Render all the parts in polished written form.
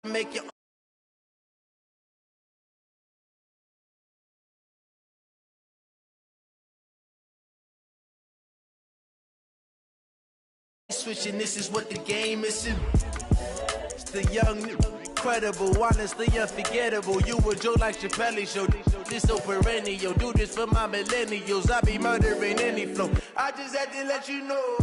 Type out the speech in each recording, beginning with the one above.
Make your switching, this is what the game is. It's the young, incredible, honestly unforgettable. You a Joe like Chappelle show. This so perennial. Do this for my millennials. I be murdering any flow. I just had to let you know.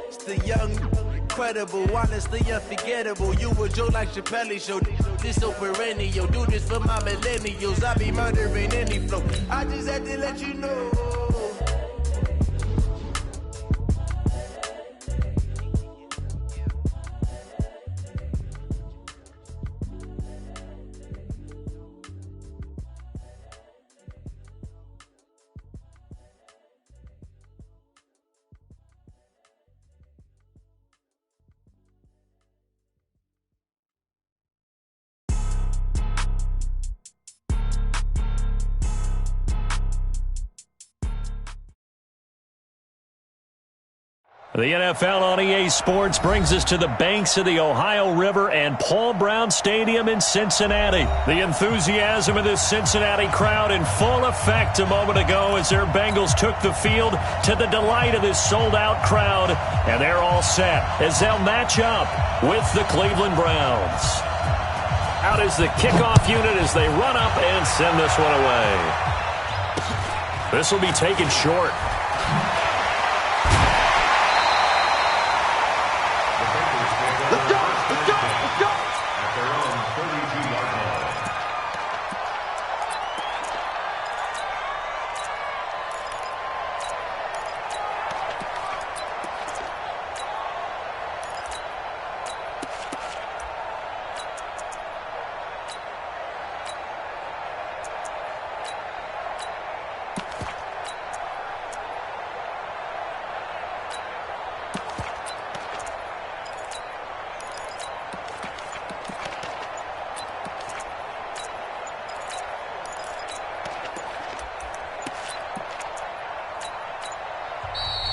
It's the young, incredible, honestly unforgettable. You a Joe like Chappelle show. This so perennial. Do this for my millennials. I be murdering any flow. I just had to let you know. The NFL on EA Sports brings us to the banks of the Ohio River and Paul Brown Stadium in Cincinnati. The enthusiasm of this Cincinnati crowd in full effect a moment ago as their Bengals took the field to the delight of this sold-out crowd. And they're all set as they'll match up with the Cleveland Browns. Out is the kickoff unit as they run up and send this one away. This will be taken short.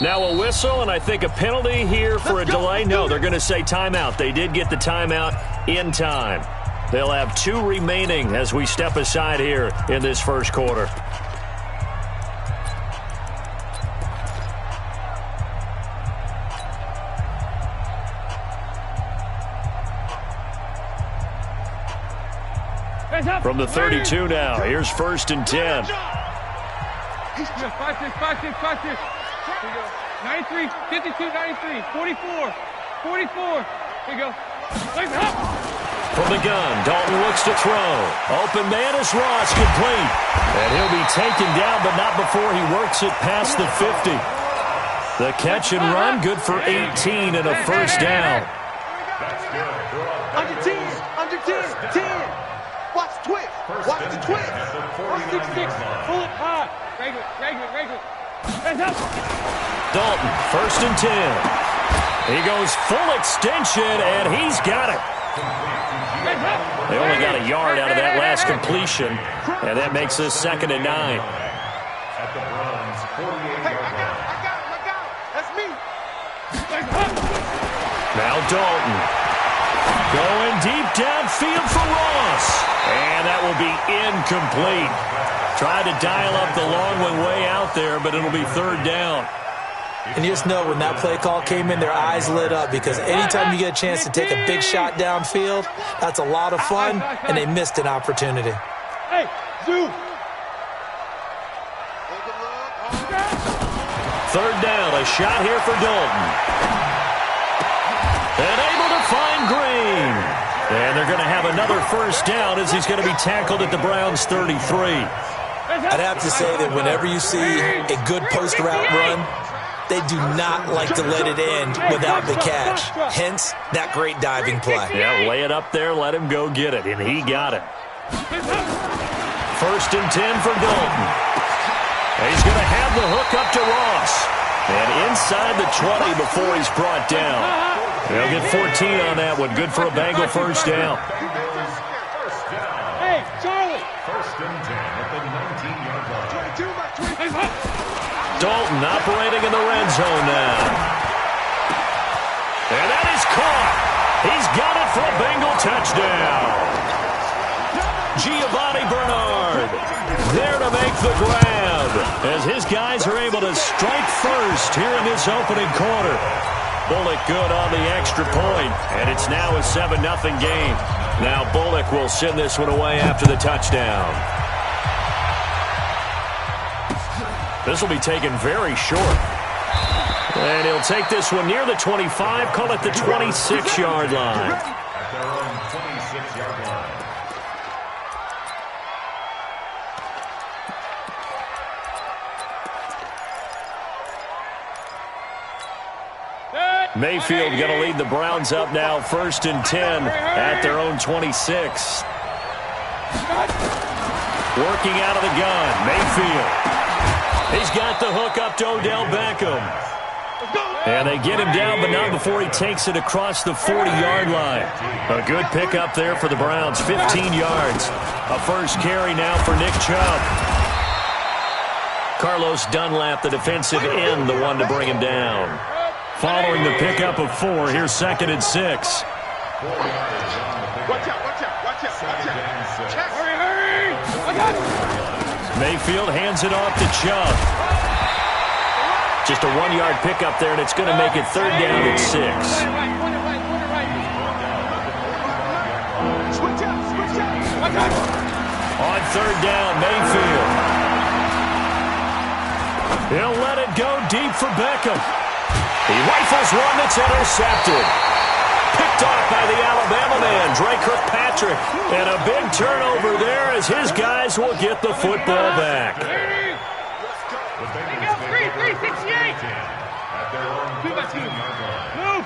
Now a whistle, and I think a penalty here for a delay. No, they're going to say timeout. They did get the timeout in time. They'll have 2 remaining as we step aside here in this first quarter. From the 32 now, here's 1st and 10. 93, 52, 93, 44, 44. Here you go. From the gun, Dalton looks to throw. Open man is Ross, complete. And he'll be taken down, but not before he works it past the 50. The catch and run, good for 18 and a first down. Under 10, under 10, 10. Watch the twist. Watch the twist. 166, pull it high. Regular. Dalton, 1st and 10. He goes full extension, and he's got it. They only got a yard out of that last completion, and that makes this 2nd and 9. Hey, I got him. That's me. Now Dalton. Going deep downfield for Ross. And that will be incomplete. Tried to dial up the long one way out there, but it'll be 3rd down. And you just know when that play call came in, their eyes lit up because anytime you get a chance to take a big shot downfield, that's a lot of fun, and they missed an opportunity. Hey, Zoo. 3rd down, a shot here for Dalton. And able to find Green. And they're going to have another first down as he's going to be tackled at the Browns' 33. I'd have to say that whenever you see a good post route run, they do not like to let it end without the catch. Hence, that great diving play. Yeah, lay it up there, let him go get it, and he got it. 1st and 10 for Dalton. He's going to have the hook up to Ross. And inside the 20 before he's brought down. They'll get 14 on that one. Good for a Bengal first down. Hey, Charlie. 1st and 10 at the 19-yard line. Dalton operating in the red zone now. And that is caught. He's got it for a Bengal touchdown. Giovanni Bernard there to make the grab as his guys are able to strike first here in this opening quarter. Bullock good on the extra point, and it's now a 7-0 game. Now Bullock will send this one away after the touchdown. This will be taken very short. And he'll take this one near the 25, call it the 26-yard line. At their own 26-yard line. Mayfield going to lead the Browns up now, 1st and 10 at their own 26. Working out of the gun, Mayfield. He's got the hook up to Odell Beckham. And they get him down, but not before he takes it across the 40-yard line. A good pickup there for the Browns, 15 yards. A first carry now for Nick Chubb. Carlos Dunlap, the defensive end, the one to bring him down. Following the pickup of 4, here's 2nd and 6. Watch out, watch out, watch out, watch out. Hurry! I got it! Mayfield hands it off to Chubb. Just a 1-yard pickup there, and it's going to make it 3rd down and 6. Switch out, switch out. Watch out! On 3rd down, Mayfield. He'll let it go deep for Beckham. He rifles one that's intercepted. Picked off by the Alabama man, Dre Kirkpatrick. And a big turnover there as his guys will get the football back. The Bengals take over 1st and 10 at their own 14-yard line. Move!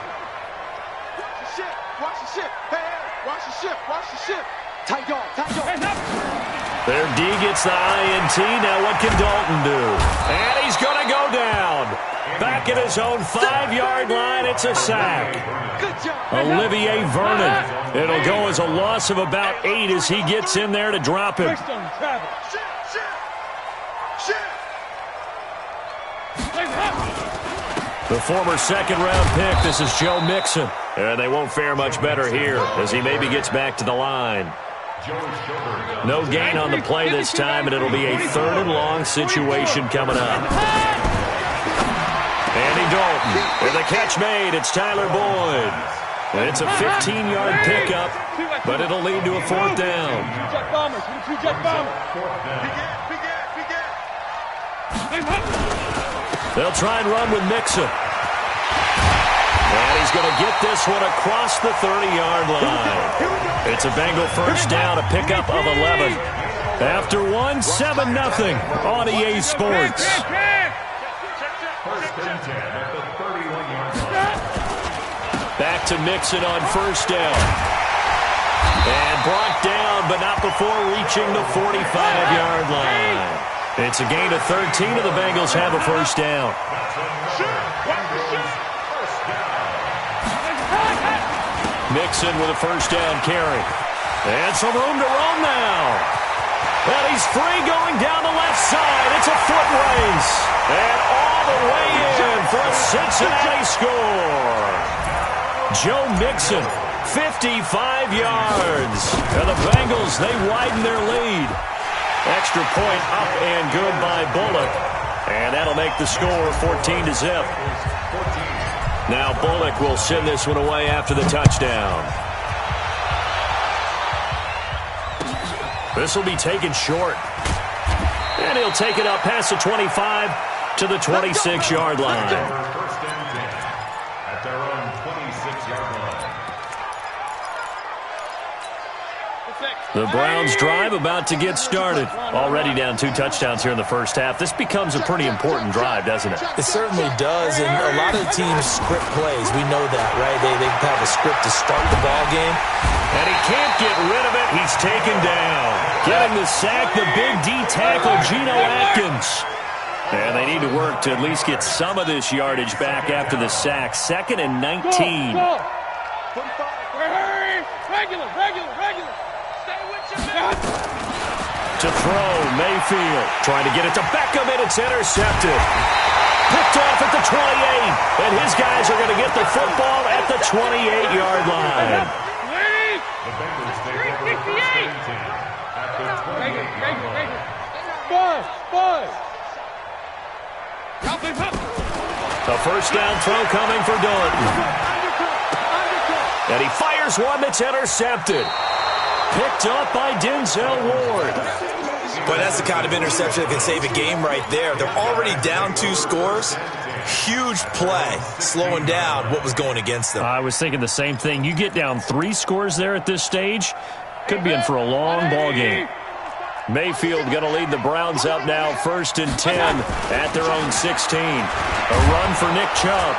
Watch the ship, watch the ship. Hey, hey, watch the ship, watch the ship. Tight dog, tight dog. Hands up! Their D gets the INT. Now what can Dalton do? And he's going to go down. Back at his own 5-yard line, it's a sack. Good job. Olivier Vernon. It'll go as a loss of about 8 as he gets in there to drop him. First on travel. Ship, ship, ship. The former 2nd-round pick, this is Joe Mixon. And they won't fare much better here as he maybe gets back to the line. No gain on the play this time, and it'll be a 3rd and long situation coming up. Andy Dalton, with a catch made, it's Tyler Boyd. And it's a 15-yard pickup, but it'll lead to a 4th down. Jet bombers, two jet bombers. They'll try and run with Mixon. And he's going to get this one across the 30-yard line. It's a Bengal 1st down, a pickup of 11. After one, 7-0 on EA Sports. First and 10 at the 31-yard line. Back to Mixon on 1st down. And brought down, but not before reaching the 45-yard line. It's a gain of 13, and the Bengals have a 1st down. Mixon with a 1st down carry. And some room to roam now. And he's free going down the left side. It's a foot race. And all the way in for a Cincinnati score. Joe Mixon, 55 yards. And the Bengals, they widen their lead. Extra point up and good by Bullock. And that'll make the score 14-0. Now Bullock will send this one away after the touchdown. This will be taken short. And he'll take it up past the 25 to the 26-yard line. First and 10 at their own 26-yard line. The Browns drive about to get started. Already down 2 touchdowns here in the first half. This becomes a pretty important drive, doesn't it? It certainly does, and a lot of the teams script plays. We know that, right? They have a script to start the ball game. And he can't get rid of it. He's taken down. Getting the sack, the big D tackle, Geno Atkins. And they need to work to at least get some of this yardage back after the sack. 2nd and 19. Hurry! Regular! To throw, Mayfield. Trying to get it to Beckham, and it's intercepted. Picked off at the 28. And his guys are going to get the football at the 28-yard line. The Bengals take over first and 10 at the 28-yard line. The first down throw coming for Dalton. And he fires one that's intercepted. Picked up by Denzel Ward. Boy, that's the kind of interception that can save a game right there. They're already down 2 scores. Huge play, slowing down what was going against them. I was thinking the same thing. You get down 3 scores there at this stage, could be in for a long ball game. Mayfield going to lead the Browns up now, 1st and 10 at their own 16. A run for Nick Chubb.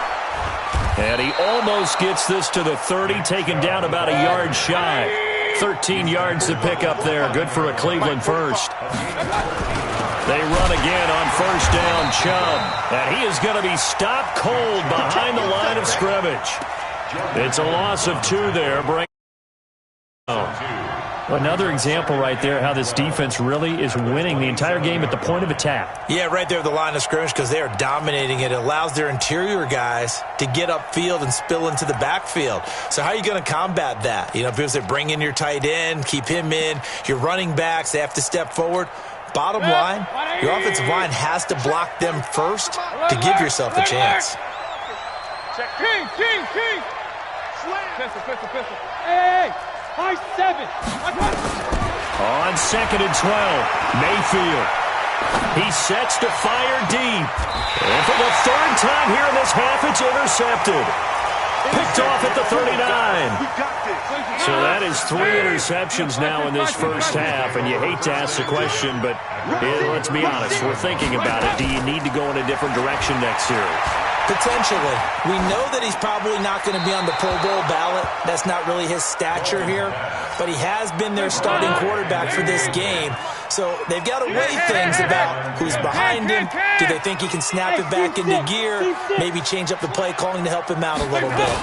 And he almost gets this to the 30, taken down about a yard shy. 13 yards to pick up there. Good for a Cleveland first. They run again on first down, Chubb. And he is going to be stopped cold behind the line of scrimmage. It's a loss of 2 there. Another example right there how this defense really is winning the entire game at the point of attack. Yeah, right there at the line of scrimmage because they are dominating it. It allows their interior guys to get upfield and spill into the backfield. So how are you going to combat that? You know, because they bring in your tight end, keep him in. Your running backs, they have to step forward. Bottom line, your offensive line has to block them first to give yourself a chance. Pistol. Hey! High 7. On 2nd and 12, Mayfield. He sets to fire deep. And for the 3rd time here in this half, it's intercepted. Picked off at the 39. So that is 3 interceptions now in this first half, and you hate to ask the question, but let's be honest, we're thinking about it. Do you need to go in a different direction next series? Potentially. We know that he's probably not going to be on the Pro Bowl ballot. That's not really his stature here. But he has been their starting quarterback for this game. So they've got to weigh things about who's behind him. Do they think he can snap it back into gear? Maybe change up the play calling to help him out a little bit.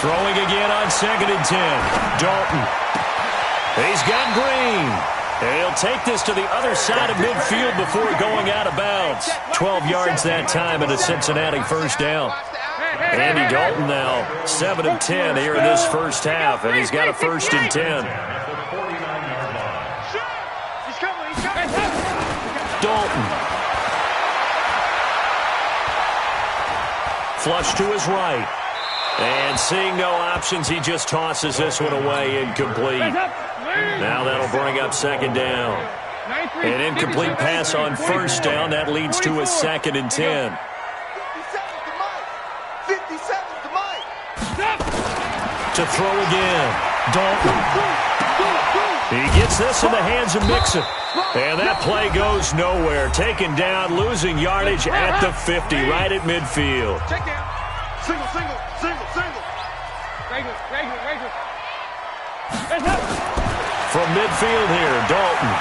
Throwing again on 2nd and 10. Dalton. He's got Green. And he'll take this to the other side of midfield before going out of bounds. 12 yards that time and a Cincinnati first down. Andy Dalton now 7 of 10 here in this first half, and he's got a 1st and 10. Dalton. Flush to his right. And seeing no options, he just tosses this one away, incomplete. Now that'll bring up 2nd down. An incomplete pass on 1st down. That leads to a 2nd and 10. To throw again. Dalton. He gets this in the hands of Mixon. And that play goes nowhere. Taken down, losing yardage at the 50, right at midfield. Single. From midfield here, Dalton.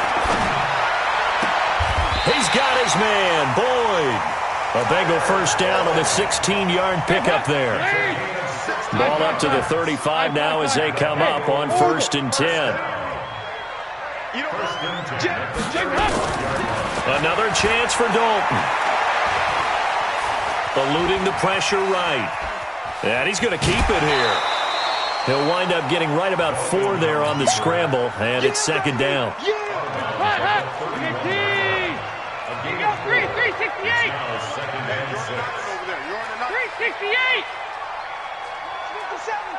He's got his man, Boyd. A Bengal first down on a 16-yard pickup there. Ball up to the 35 now as they come up on 1st and 10. Another chance for Dalton. Eluding the pressure right. And he's going to keep it here. He'll wind up getting right about 4 there on the scramble, and it's 2nd down. 368. 368.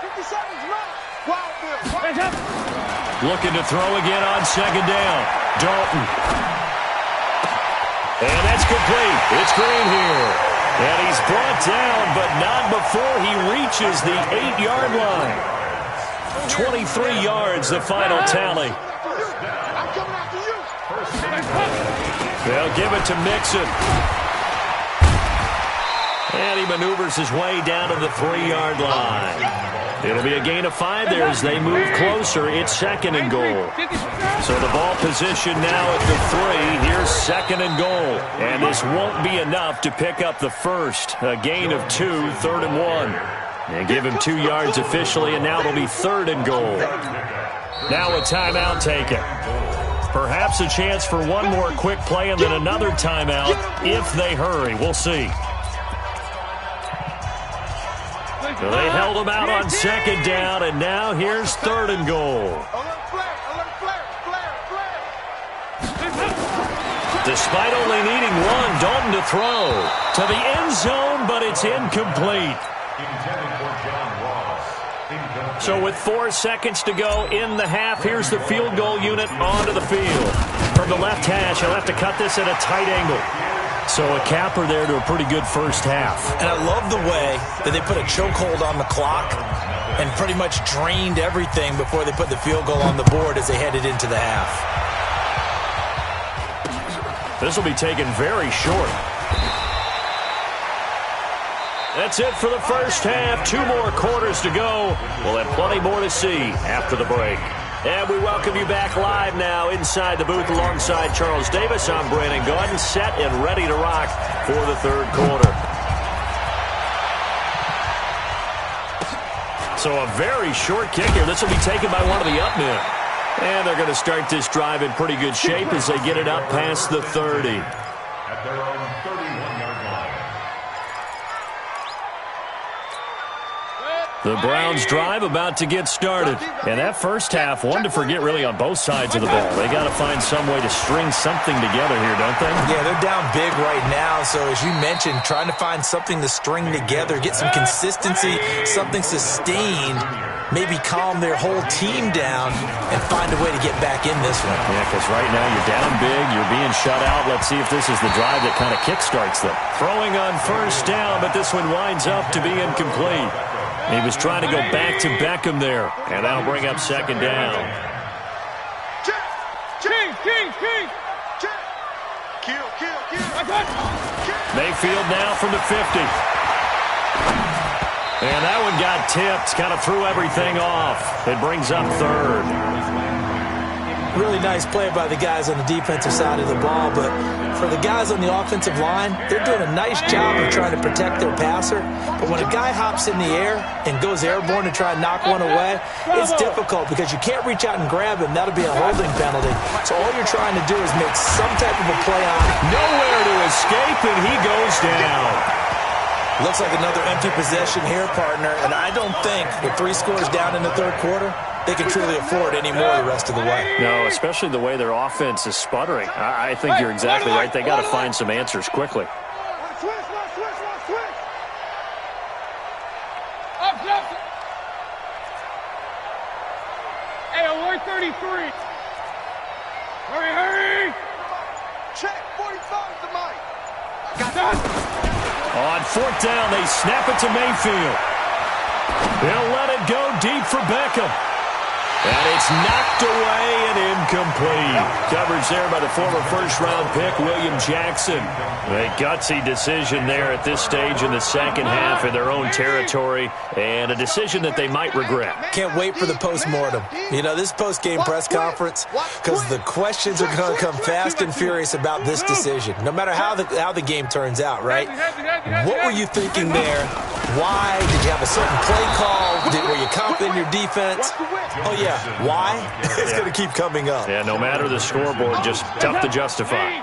57. Looking to throw again on 2nd down. Dalton. And that's complete. It's Green here. And he's brought down, but not before he reaches the 8-yard line. 23 yards, the final tally. They'll give it to Mixon. And he maneuvers his way down to the 3-yard line. It'll be a gain of 5 there as they move closer. It's 2nd and goal. So the ball position now at the 3. Here's 2nd and goal. And this won't be enough to pick up the first. A gain of 2, 3rd and 1. And give him 2 yards officially, and now it'll be 3rd and goal. Now a timeout taken. Perhaps a chance for one more quick play and then another timeout if they hurry. We'll see. So they held him out on second down, and now here's third and goal. Despite only needing one, Dalton to throw to the end zone, but it's incomplete. So with 4 seconds to go in the half, here's the field goal unit onto the field. From the left hash, he'll have to cut this at a tight angle. So a capper there to a pretty good first half. And I love the way that they put a chokehold on the clock and pretty much drained everything before they put the field goal on the board as they headed into the half. This will be taken very short. That's it for the first half. 2 more quarters to go. We'll have plenty more to see after the break. And we welcome you back live now inside the booth alongside Charles Davis. I'm Brandon Gaudin, set and ready to rock for the third quarter. So a very short kick here. This will be taken by one of the up men. And they're going to start this drive in pretty good shape as they get it up past the 30. At their own 31-yard line. The Browns drive about to get started. And that first half, one to forget really on both sides of the ball. They got to find some way to string something together here, don't they? Yeah, they're down big right now. So as you mentioned, trying to find something to string together, get some consistency, something sustained, maybe calm their whole team down and find a way to get back in this one. Yeah, because right now you're down big, you're being shut out. Let's see if this is the drive that kind of kickstarts them. Throwing on first down, but this one winds up to be incomplete. He was trying to go back to Beckham there, and that'll bring up second down. Mayfield now from the 50. And that one got tipped, kind of threw everything off. It brings up third. Really nice play by the guys on the defensive side of the ball, but for the guys on the offensive line, they're doing a nice job of trying to protect their passer. But when a guy hops in the air and goes airborne to try and knock one away, it's difficult because you can't reach out and grab him. That'll be a holding penalty. So all you're trying to do is make some type of a play on it. Nowhere to escape, and he goes down. Looks like another empty possession here, partner, and I don't think with 3 scores down in the third quarter, they can truly afford any more the rest of the way. No, especially the way their offense is sputtering. I think you're exactly right. They got to find some answers quickly. Hey, alert 33. Hurry. Check, 45 to Mike. On fourth down, they snap it to Mayfield. They'll let it go deep for Beckham. And it's knocked away and incomplete. Coverage there by the former first-round pick, William Jackson. A gutsy decision there at this stage in the second half in their own territory, and a decision that they might regret. Can't wait for the post-mortem. You know, this post-game press conference, because the questions are going to come fast and furious about this decision, no matter how the game turns out, right? What were you thinking there? Why? Did you have a certain play call? Were you confident in your defense? Oh, yeah. Why? It's going to keep coming up. Yeah, no matter the scoreboard, just tough to justify.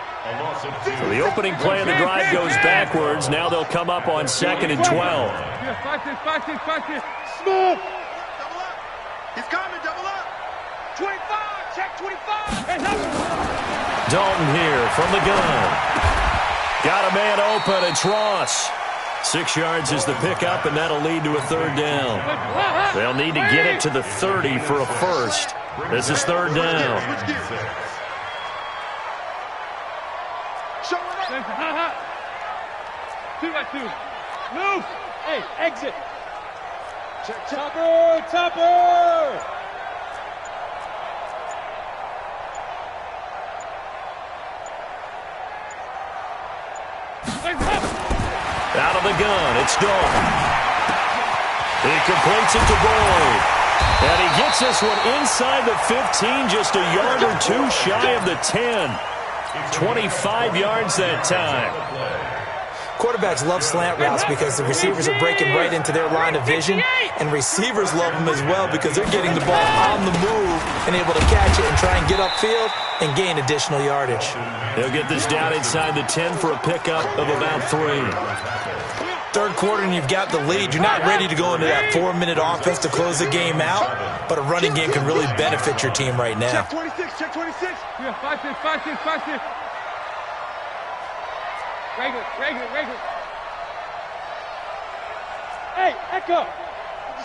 So the opening play of the drive goes backwards. Now they'll come up on 2nd and 12. Smooth. He's coming, double up. 25, check 25. Dalton here from the gun. Got a man open. It's Ross. 6 yards is the pickup, and that'll lead to a third down. They'll need to get it to the 30 for a first. This is third down. 2-by-2. Move. Hey, exit. Check. Topper. Out of the gun, it's Dalton. He completes it to Boyd. And he gets this one inside the 15, just a yard or two shy of the 10. 25 yards that time. Quarterbacks love slant routes because the receivers are breaking right into their line of vision, and receivers love them as well because they're getting the ball on the move and able to catch it and try and get upfield and gain additional yardage. They'll get this down inside the 10 for a pickup of about 3. Third quarter and you've got the lead. You're not ready to go into that 4-minute offense to close the game out, but a running game can really benefit your team right now. Check 26, check 26. Yeah, 5-6, 5-6, 5-6. Regular. Hey, Echo.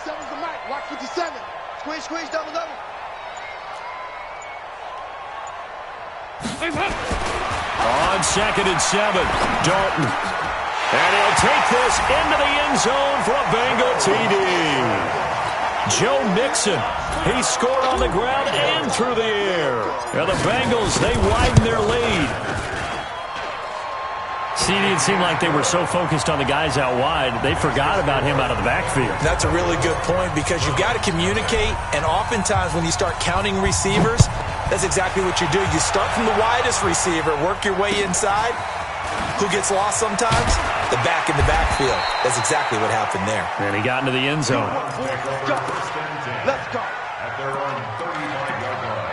57's the mic. Watch 57. Squeeze, double. On 2nd and 7, Dalton. And he'll take this into the end zone for a Bengal TD. Joe Mixon, he scored on the ground and through the air. Now the Bengals, they widen their lead. CD, it seemed like they were so focused on the guys out wide, they forgot about him out of the backfield. That's a really good point because you've got to communicate, and oftentimes when you start counting receivers, that's exactly what you do. You start from the widest receiver, work your way inside. Who gets lost sometimes? The back in the backfield. That's exactly what happened there. And he got into the end zone. Let's go. At their own 35-yard line.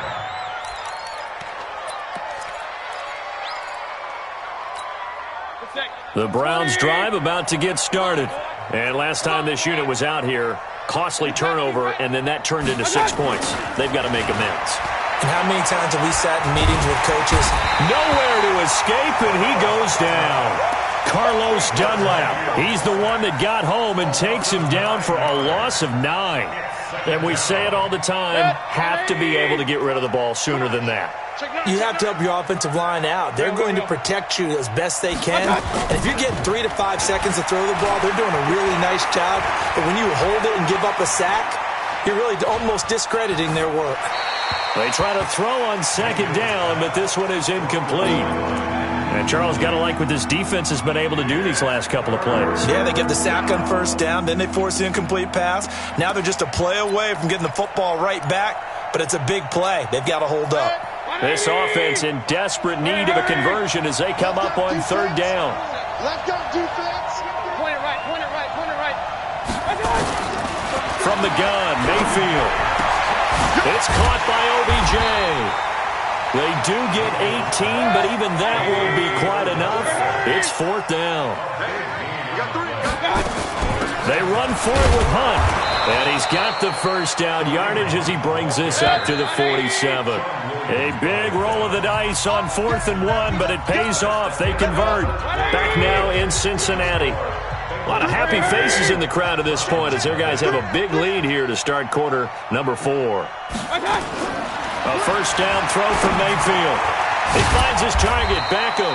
The Browns drive about to get started. And last time this unit was out here, costly turnover, and then that turned into 6 points. They've got to make amends. And how many times have we sat in meetings with coaches? Nowhere to escape, and he goes down. Carlos Dunlap, he's the one that got home and takes him down for a loss of 9. And we say it all the time, have to be able to get rid of the ball sooner than that. You have to help your offensive line out. They're going to protect you as best they can. And if you're getting 3 to 5 seconds to throw the ball, they're doing a really nice job. But when you hold it and give up a sack, you're really almost discrediting their work. They try to throw on 2nd down, but this one is incomplete. And Charles, got to like what this defense has been able to do these last couple of plays. Yeah, they get the sack on 1st down, then they force the incomplete pass. Now they're just a play away from getting the football right back, but it's a big play. They've got to hold up. This offense in desperate need of a conversion as they come up on 3rd down. Let's go, defense. Point it right. From the gun, Mayfield. It's caught by OBJ. They do get 18, but even that won't be quite enough. It's 4th down. They run for it with Hunt. And he's got the 1st down yardage as he brings this up to the 47. A big roll of the dice on 4th and 1, but it pays off. They convert. Back now in Cincinnati. A lot of happy faces in the crowd at this point as their guys have a big lead here to start quarter number 4. A 1st down throw from Mayfield. He finds his target, Beckham.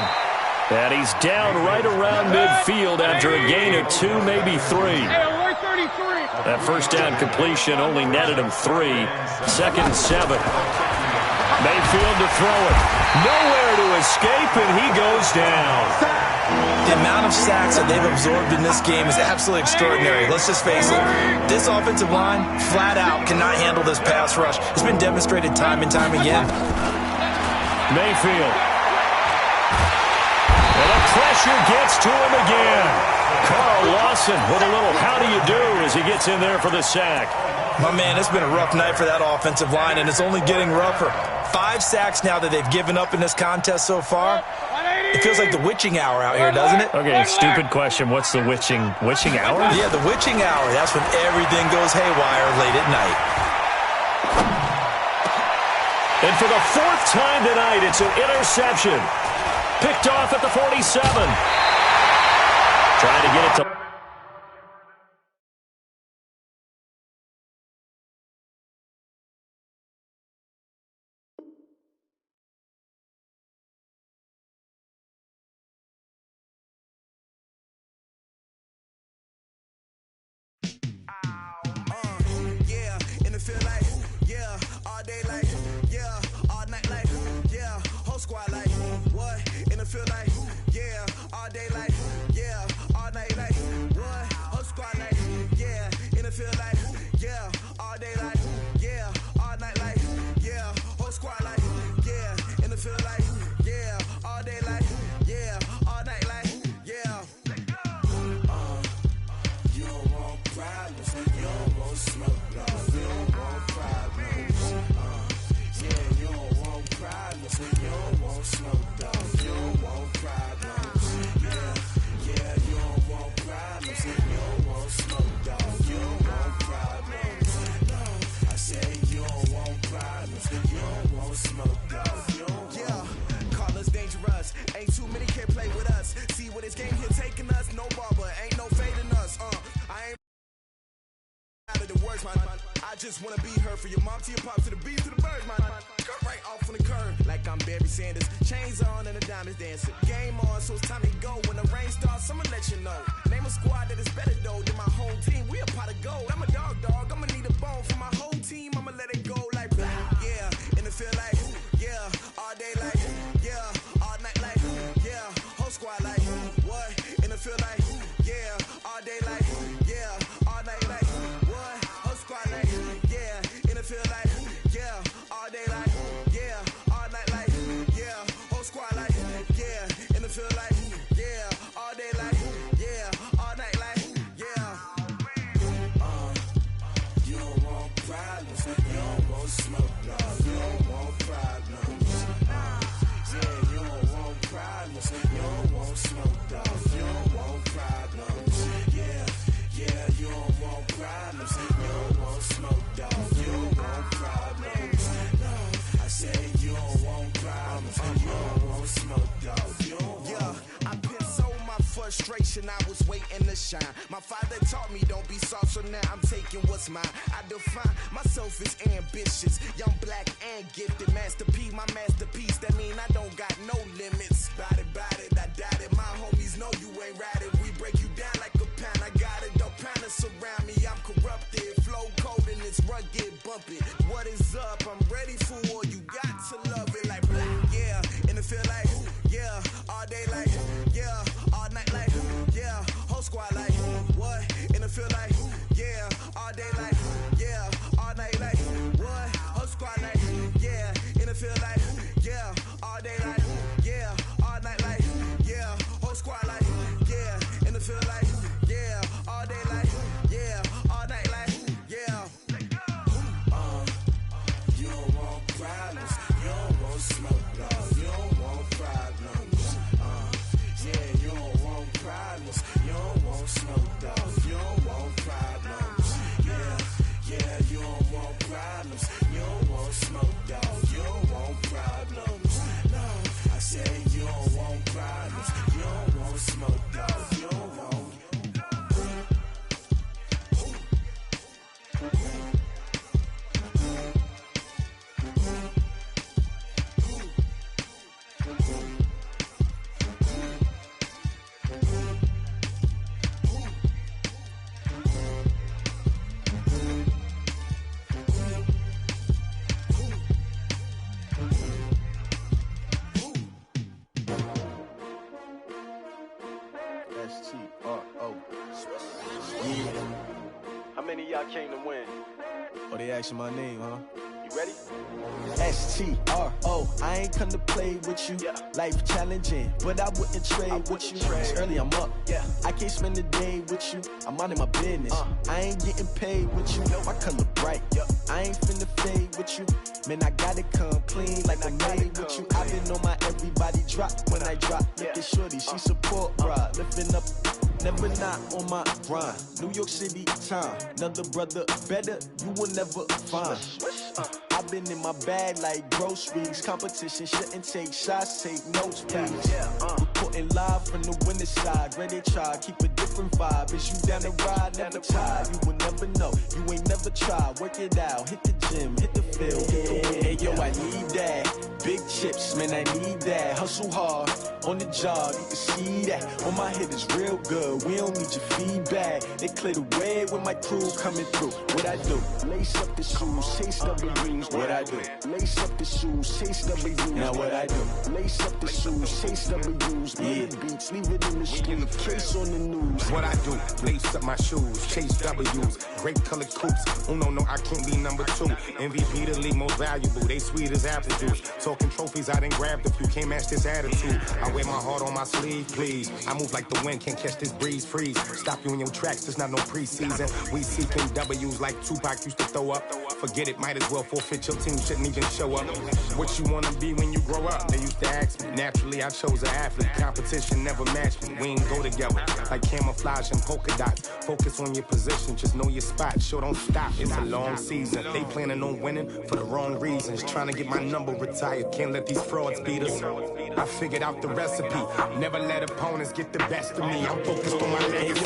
And he's down right around midfield after a gain of 2, maybe 3. That 1st down completion only netted him 3. 2nd and 7. Mayfield to throw it. Nowhere to escape, and he goes down. The amount of sacks that they've absorbed in this game is absolutely extraordinary. Let's just face it. This offensive line, flat out, cannot handle this pass rush. It's been demonstrated time and time again. Mayfield. And the pressure gets to him again. Carl Lawson with a little how do you do as he gets in there for the sack. My man, it's been a rough night for that offensive line, and it's only getting rougher. 5 sacks now that they've given up in this contest so far. It feels like the witching hour out here, doesn't it? Okay, stupid question. What's the witching hour? Yeah, the witching hour. That's when everything goes haywire late at night. And for the 4th time tonight, it's an interception. Picked off at the 47. Trying to get it to... words, man. I just wanna be her for your mom to your pop to the beat to the birds, man. Cut right off on the curve like I'm Barry Sanders. Chains on and the diamonds dancing. Game on, so it's time to go. When the rain starts, I'ma let you know. Name a squad that is better though than my whole team. We a pot of gold. I'm a dog. I'ma need a bone for my whole team. I'ma let it go like blah. Yeah, and it feel like yeah, all day like yeah, all night like yeah, whole squad like what? And it feel like yeah, all day like yeah, all night like what? Whole squad like yeah, and it feel like yeah, all day like yeah, all night like yeah, whole squad like yeah, and it feel like yeah, all day like yeah, all night like yeah. You don't want problems, you don't want smoke, no, you don't want problems. Yeah, you don't want problems, you don't want smoke, no, you don't want problems. Yeah, you don't want problems, you don't want smoke, dog, you don't want problems. No, I said you don't want problems, you don't want smoke, dog, you don't want. Yeah, I pissed so my frustration, I was waiting to shine. My father taught me don't be soft, so now I'm taking what's mine. I define myself as ambitious, young, black, and gifted. Master P, my masterpiece, that mean I don't got no limits. Bout it, I doubt it. My homies know you ain't ratted. We break you down like a pound. I got it, don't panic surround me. I'm corrupted, flow cold and it's rugged, bumpy. What is up? I'm ready for war. You got to love it like black, yeah. And it feel like yeah, all day like yeah, all night like yeah, whole squad like what? And it feel like yeah, all day like yeah, all night like what? Whole squad like yeah, and it feel like yeah, all day like yeah, all night like yeah, whole squad like yeah, and it feel like yeah, all day like yeah, all night like yeah. You don't want problems, you don't want smoke, no, you don't want problems. Yeah, you don't want problems, you don't want smoke, dog, you don't want problems. Yeah, you don't want problems, you don't want smoke, dog, you don't want problems. No, I said you don't want problems, you don't want smoke, dog, you don't want. How many of y'all came to win? Oh, they asking my name, huh? You ready? STRO, I ain't come to play with you. Life challenging, but I wouldn't trade with you. It's early, I'm up. I can't spend the day with you. I'm minding my business. I ain't getting paid with you. My color bright. I ain't finna fade with you. Man, I gotta come clean like I made with you. I've been on my everybody drop when I drop. Look at shorty, she support, bruh. Lifting up. Never not on my grind. New York City time. Another brother better, you will never find. I've been in my bag like groceries. Competition shouldn't take shots, take notes, please. Reporting live from the winning side. Ready to try, keep a different vibe. Is you down the ride, never tired. You will never know, you ain't never tried. Work it out, hit the gym, hit the field. Hey yo, I need that. Big chips, man, I need that. Hustle hard, on the job, you can see that. On my head is real good, we don't need your feedback. They clear the way with my crew coming through. What I do? Lace up the shoes, chase W's. What I do? Lace up the shoes, chase W's. Now what I do? Lace up the shoes, chase W's. Bring the beats, leave it in the street, case on the news. What I do? Lace up my shoes, chase W's. Great colored coops. Oh no, I can't be number 2. MVP the league most valuable. They sweet as apple juice. Talking trophies, I done grabbed a few. Can't match this attitude. I wear my heart on my sleeve, please. I move like the wind, can't catch this breeze. Freeze. Stop you in your tracks. There's not no preseason. We seeking W's like Tupac used to throw up. Forget it, might as well forfeit. Your team shouldn't even show up. What you wanna be when you grow up? They used to ask me. Naturally, I chose an athlete. Competition never matched me. We ain't go together like camouflage and polka dots. Focus on your position, just know your spot. Sure, don't stop. It's a long season. They planning on winning for the wrong reasons. Trying to get my number retired. Can't let these frauds beat us. I figured out the recipe. Never let opponents get the best of me. I'm focused on my legacy.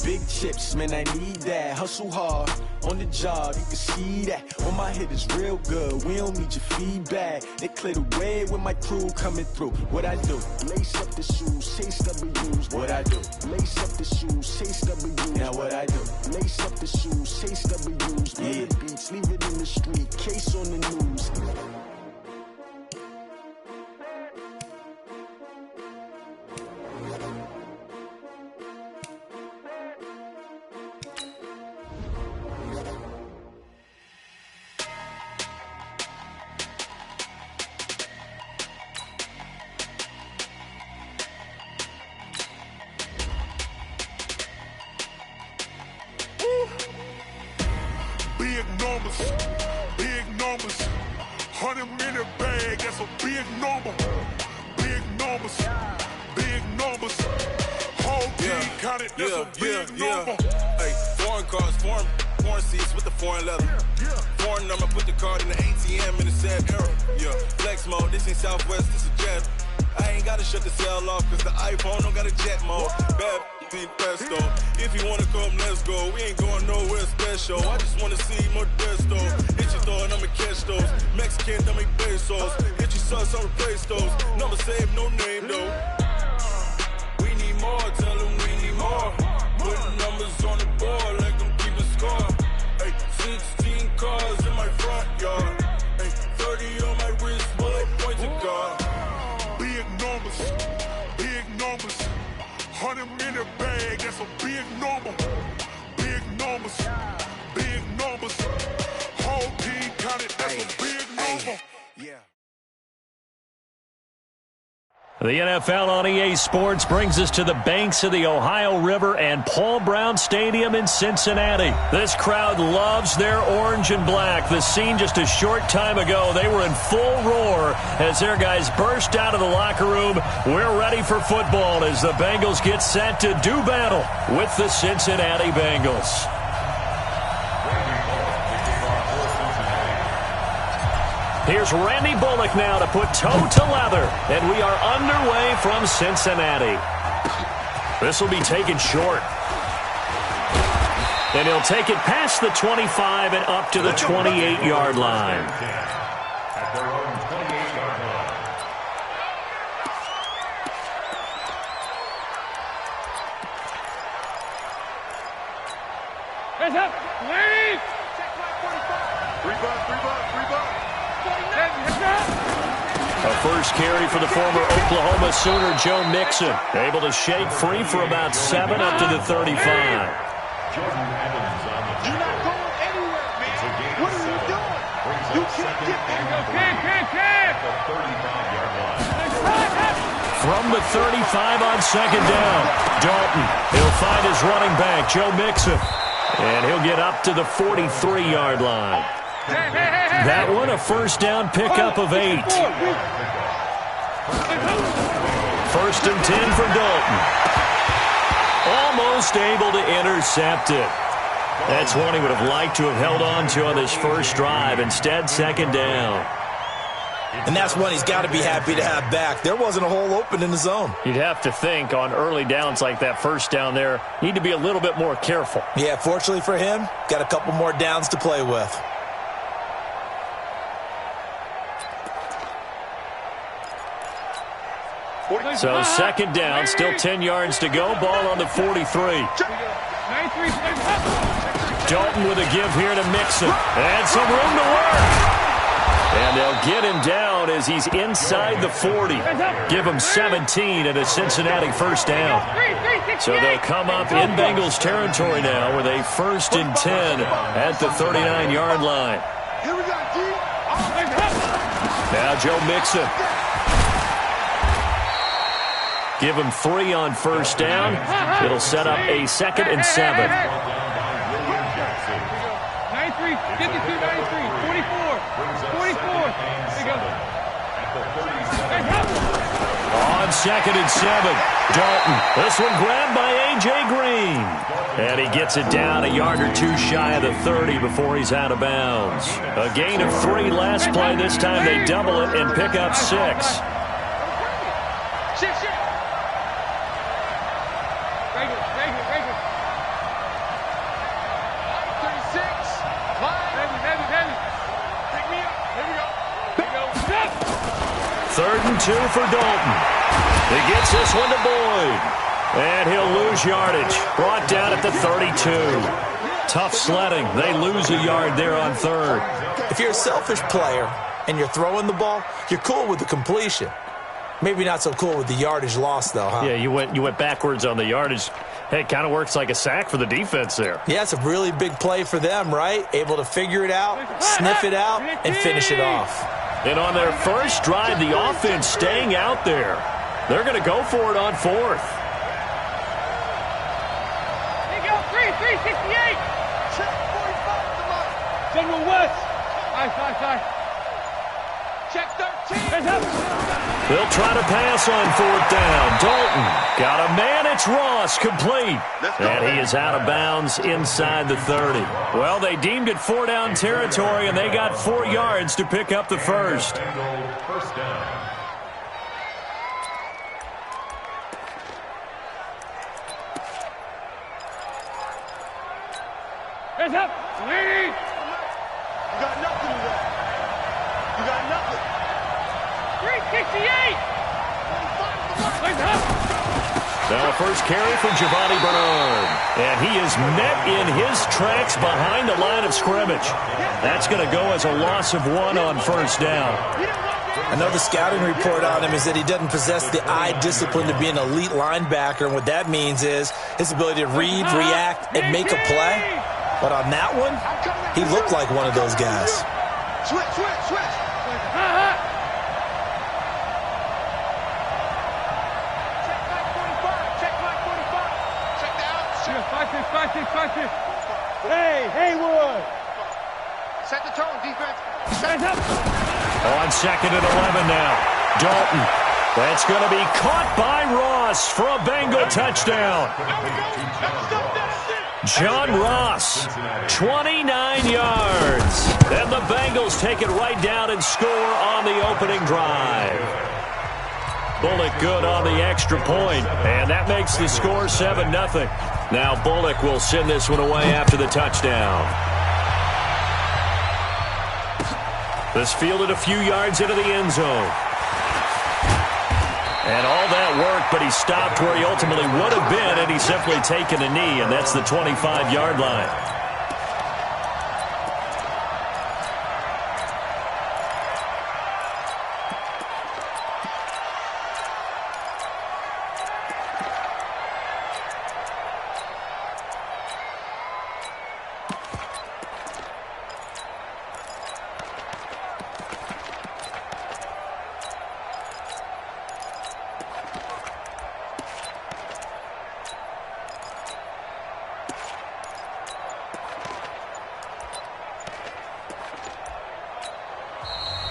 Big chips, man, I need that. Hustle hard on the job, you can see that. When my hit is real good, we don't need your feedback. They clear the way with my crew coming through. What I do? Lace up the shoes, chase W's. What I do? Lace up the shoes, chase W's. Now what I do? Lace up the shoes, chase W's. Yeah. The beats, leave it in the street, case on the news. Big numbers, 100-minute bag, that's a big number. Big numbers, whole team counted, that's a big number. Hey, foreign cars, foreign seats with the foreign leather. Foreign number, put the card in the ATM in the sad era. Yeah, flex mode, this ain't Southwest, this is jet. I ain't gotta shut the cell off, cause the iPhone don't got a jet mode. Bad pesto. If you wanna come, let's go. We ain't going nowhere special. I just wanna see Modesto. Hit your thought, I'ma catch those. Mexican, I'ma make pesos. Hit your sauce, I'ma replace those. Number save, no name though. We need more, tell them we need more. Putting numbers on the board, like them keep a score. Hey, 16 cars in my front yard. Hey, 30 on my wrist, bullet pointed guard. Big numbers, 100-minute bag, that's a big number. Big numbers, whole team counted, that's a big number. Yeah. The NFL on EA Sports brings us to the banks of the Ohio River and Paul Brown Stadium in Cincinnati. This crowd loves their orange and black. The scene just a short time ago, they were in full roar as their guys burst out of the locker room. We're ready for football as the Bengals get set to do battle with the Cincinnati Bengals. Here's Randy Bullock now to put toe to leather, and we are underway from Cincinnati. This will be taken short. And he'll take it past the 25 and up to the 28-yard line. At their own 28-yard line. Hands up! Leave! Three bucks. A first carry for the former Oklahoma Sooner, Joe Mixon. Able to shake free for about 7 up to the 35. You're not going anywhere, man. What are you doing? You can't get Can't. The 35-yard line. From the 35 on second down, Dalton. He'll find his running back, Joe Mixon. And he'll get up to the 43-yard line. That one a first down pickup of 8. First and 10 for Dalton. Almost able to intercept it. That's one he would have liked to have held on to on this first drive. Instead, second down. And that's one he's got to be happy to have back. There wasn't a hole open in the zone. You'd have to think on early downs like that first down there, need to be a little bit more careful. Yeah, fortunately for him, got a couple more downs to play with. So second down, still 10 yards to go. Ball on the 43. Dalton with a give here to Mixon. And some room to work. And they'll get him down as he's inside the 40. Give him 17 and a Cincinnati first down. So they'll come up in Bengals territory now with a first and 10 at the 39-yard line. Here we go, G. Now Joe Mixon. Give him 3 on first down. It'll set up a second and 7. 93, 52, 93, 44. There you go. On second and 7, Dalton. This one grabbed by A.J. Green. And he gets it down a yard or 2 shy of the 30 before he's out of bounds. A gain of 3 last play. This time they double it and pick up 6. 3rd and 2 for Dalton. He gets this one to Boyd. And he'll lose yardage. Brought down at the 32. Tough sledding. They lose a yard there on 3rd. If you're a selfish player and you're throwing the ball, you're cool with the completion. Maybe not so cool with the yardage loss, though, huh? Yeah, you went backwards on the yardage. Hey, it kind of works like a sack for the defense there. Yeah, it's a really big play for them, right? Able to figure it out, sniff it out, and finish it off. And on their first drive, the offense staying out there. They're going to go for it on 4th. Here you go, 368. Check 45. General West. Nice. Check 13. Hands up. They'll try to pass on 4th down. Dalton got a man. It's Ross, complete. And he is out of bounds inside the 30. Well, they deemed it 4-down territory, and they got 4 yards to pick up the first. First down. Hands up. Lead. You got nothing to that. You got nothing. 368. Hands up. Now a first carry for Giovanni Bernard. And he is met in his tracks behind the line of scrimmage. That's going to go as a loss of 1 on 1st down. I know the scouting report on him is that he doesn't possess the eye discipline to be an elite linebacker, and what that means is his ability to read, react, and make a play. But on that one, he looked like one of those guys. Switch. Hey, Haywood. Set the tone, defense. Hands up. On 2nd and 11 now. Dalton. That's going to be caught by Ross for a Bengal touchdown. John Ross, 29 yards. And the Bengals take it right down and score on the opening drive. Bullock good on the extra point, and that makes the score 7-0. Now Bullock will send this one away after the touchdown. This fielded a few yards into the end zone. And all that worked, but he stopped where he ultimately would have been, and he's simply taken a knee, and that's the 25-yard line.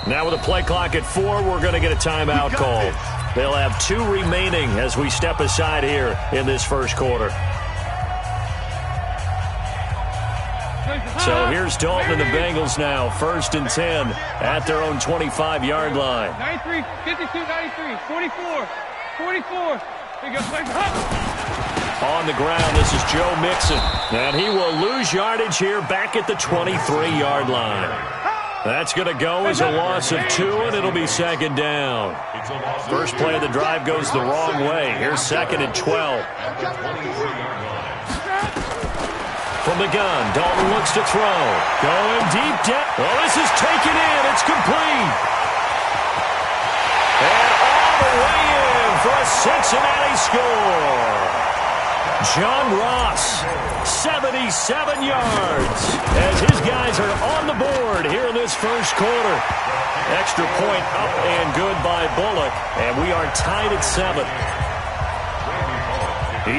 Now with a play clock at 4, we're going to get a timeout call. They'll have 2 remaining as we step aside here in this first quarter. So here's Dalton and the Bengals now, 1st and 10 at their own 25-yard line. 93, 52, 93, 44. Here you go. On the ground, this is Joe Mixon. And he will lose yardage here back at the 23-yard line. That's going to go as a loss of 2, and it'll be 2nd down. First play of the drive goes the wrong way. Here's 2nd and 12. From the gun, Dalton looks to throw. Going deep down. Oh, this is taken in. It's complete. And all the way in for a Cincinnati score. John Ross, 77 yards, as his guys are on the board here in this first quarter. Extra point up and good by Bullock, and we are tied at 7.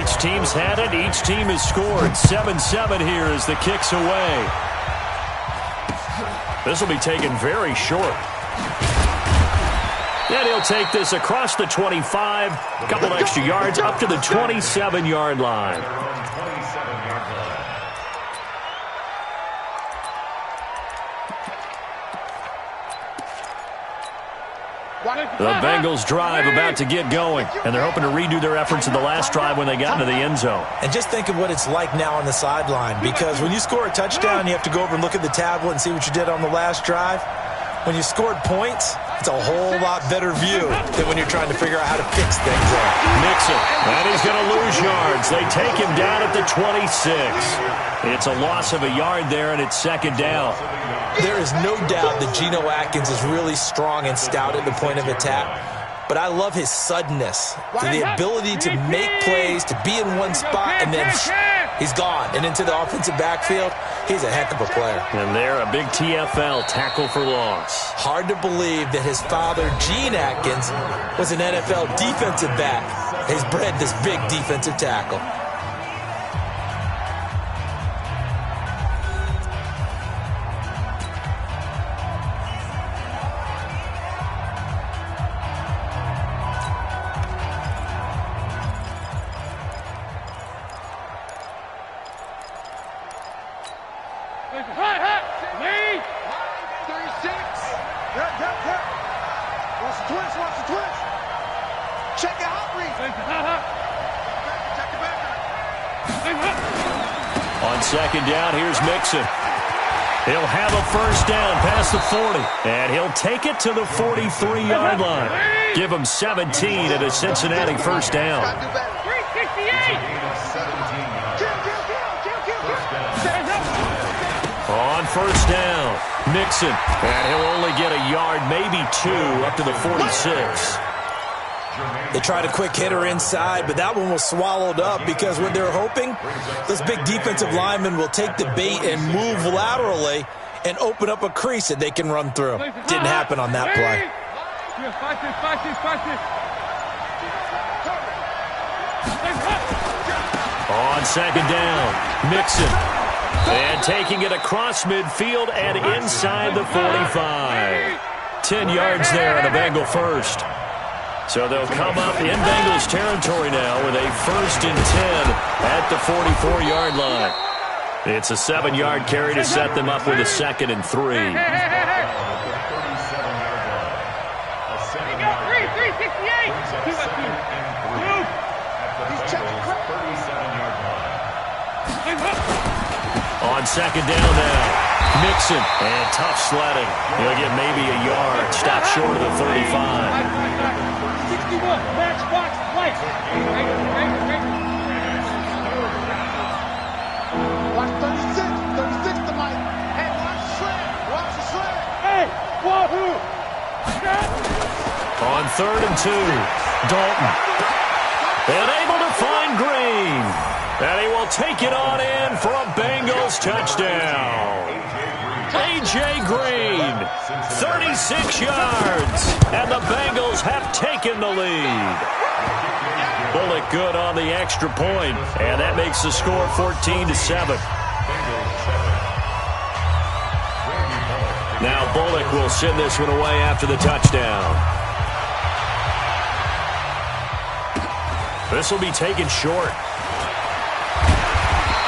Each team's had it. Each team has scored. 7-7 here as the kick's away. This will be taken very short. And he'll take this across the 25, a couple extra yards, up to the 27-yard line. The Bengals drive about to get going, and they're hoping to redo their efforts in the last drive when they got into the end zone. And just think of what it's like now on the sideline, because when you score a touchdown, you have to go over and look at the tablet and see what you did on the last drive. When you scored points, It's a whole lot better view than when you're trying to figure out how to fix things there. Mixon, and he's going to lose yards. They take him down at the 26. It's a loss of a yard there, and it's second down. There is no doubt that Geno Atkins is really strong and stout at the point of attack. But I love his suddenness, the ability to make plays, to be in one spot, and then he's gone. And into the offensive backfield, he's a heck of a player. And there, a big TFL, tackle for loss. Hard to believe that his father, Gene Atkins, was an NFL defensive back. He's bred this big defensive tackle. On second down, here's Mixon. He'll have a first down past the 40, and he'll take it to the 43-yard line. Give him 17 at a Cincinnati first down. 368. On first down, Mixon, and he'll only get a yard, maybe two, up to the 46. They tried a quick hitter inside, but that one was swallowed up because what they're hoping, those big defensive linemen will take the bait and move laterally and open up a crease that they can run through. Didn't happen on that play. On second down, Mixon. And taking it across midfield and inside the 45. 10 yards there on a Bengal first. So they'll come up in Bengals territory now with a first and 10 at the 44-yard line. It's a 7-yard carry to set them up with a second and 3. 368. On second down now, Mixon, and tough sledding. He'll get maybe a yard, stop short of the 35. 61, match box, play. Watch 36 to Mike. Hey, watch the slant. Hey, wahoo. On third and 2, Dalton. And able to find Green. And he will take it on in for a Bengals touchdown. A.J. Green, 36 yards, and the Bengals have taken the lead. Bullock good on the extra point, and that makes the score 14-7. Now Bullock will send this one away after the touchdown. This will be taken short.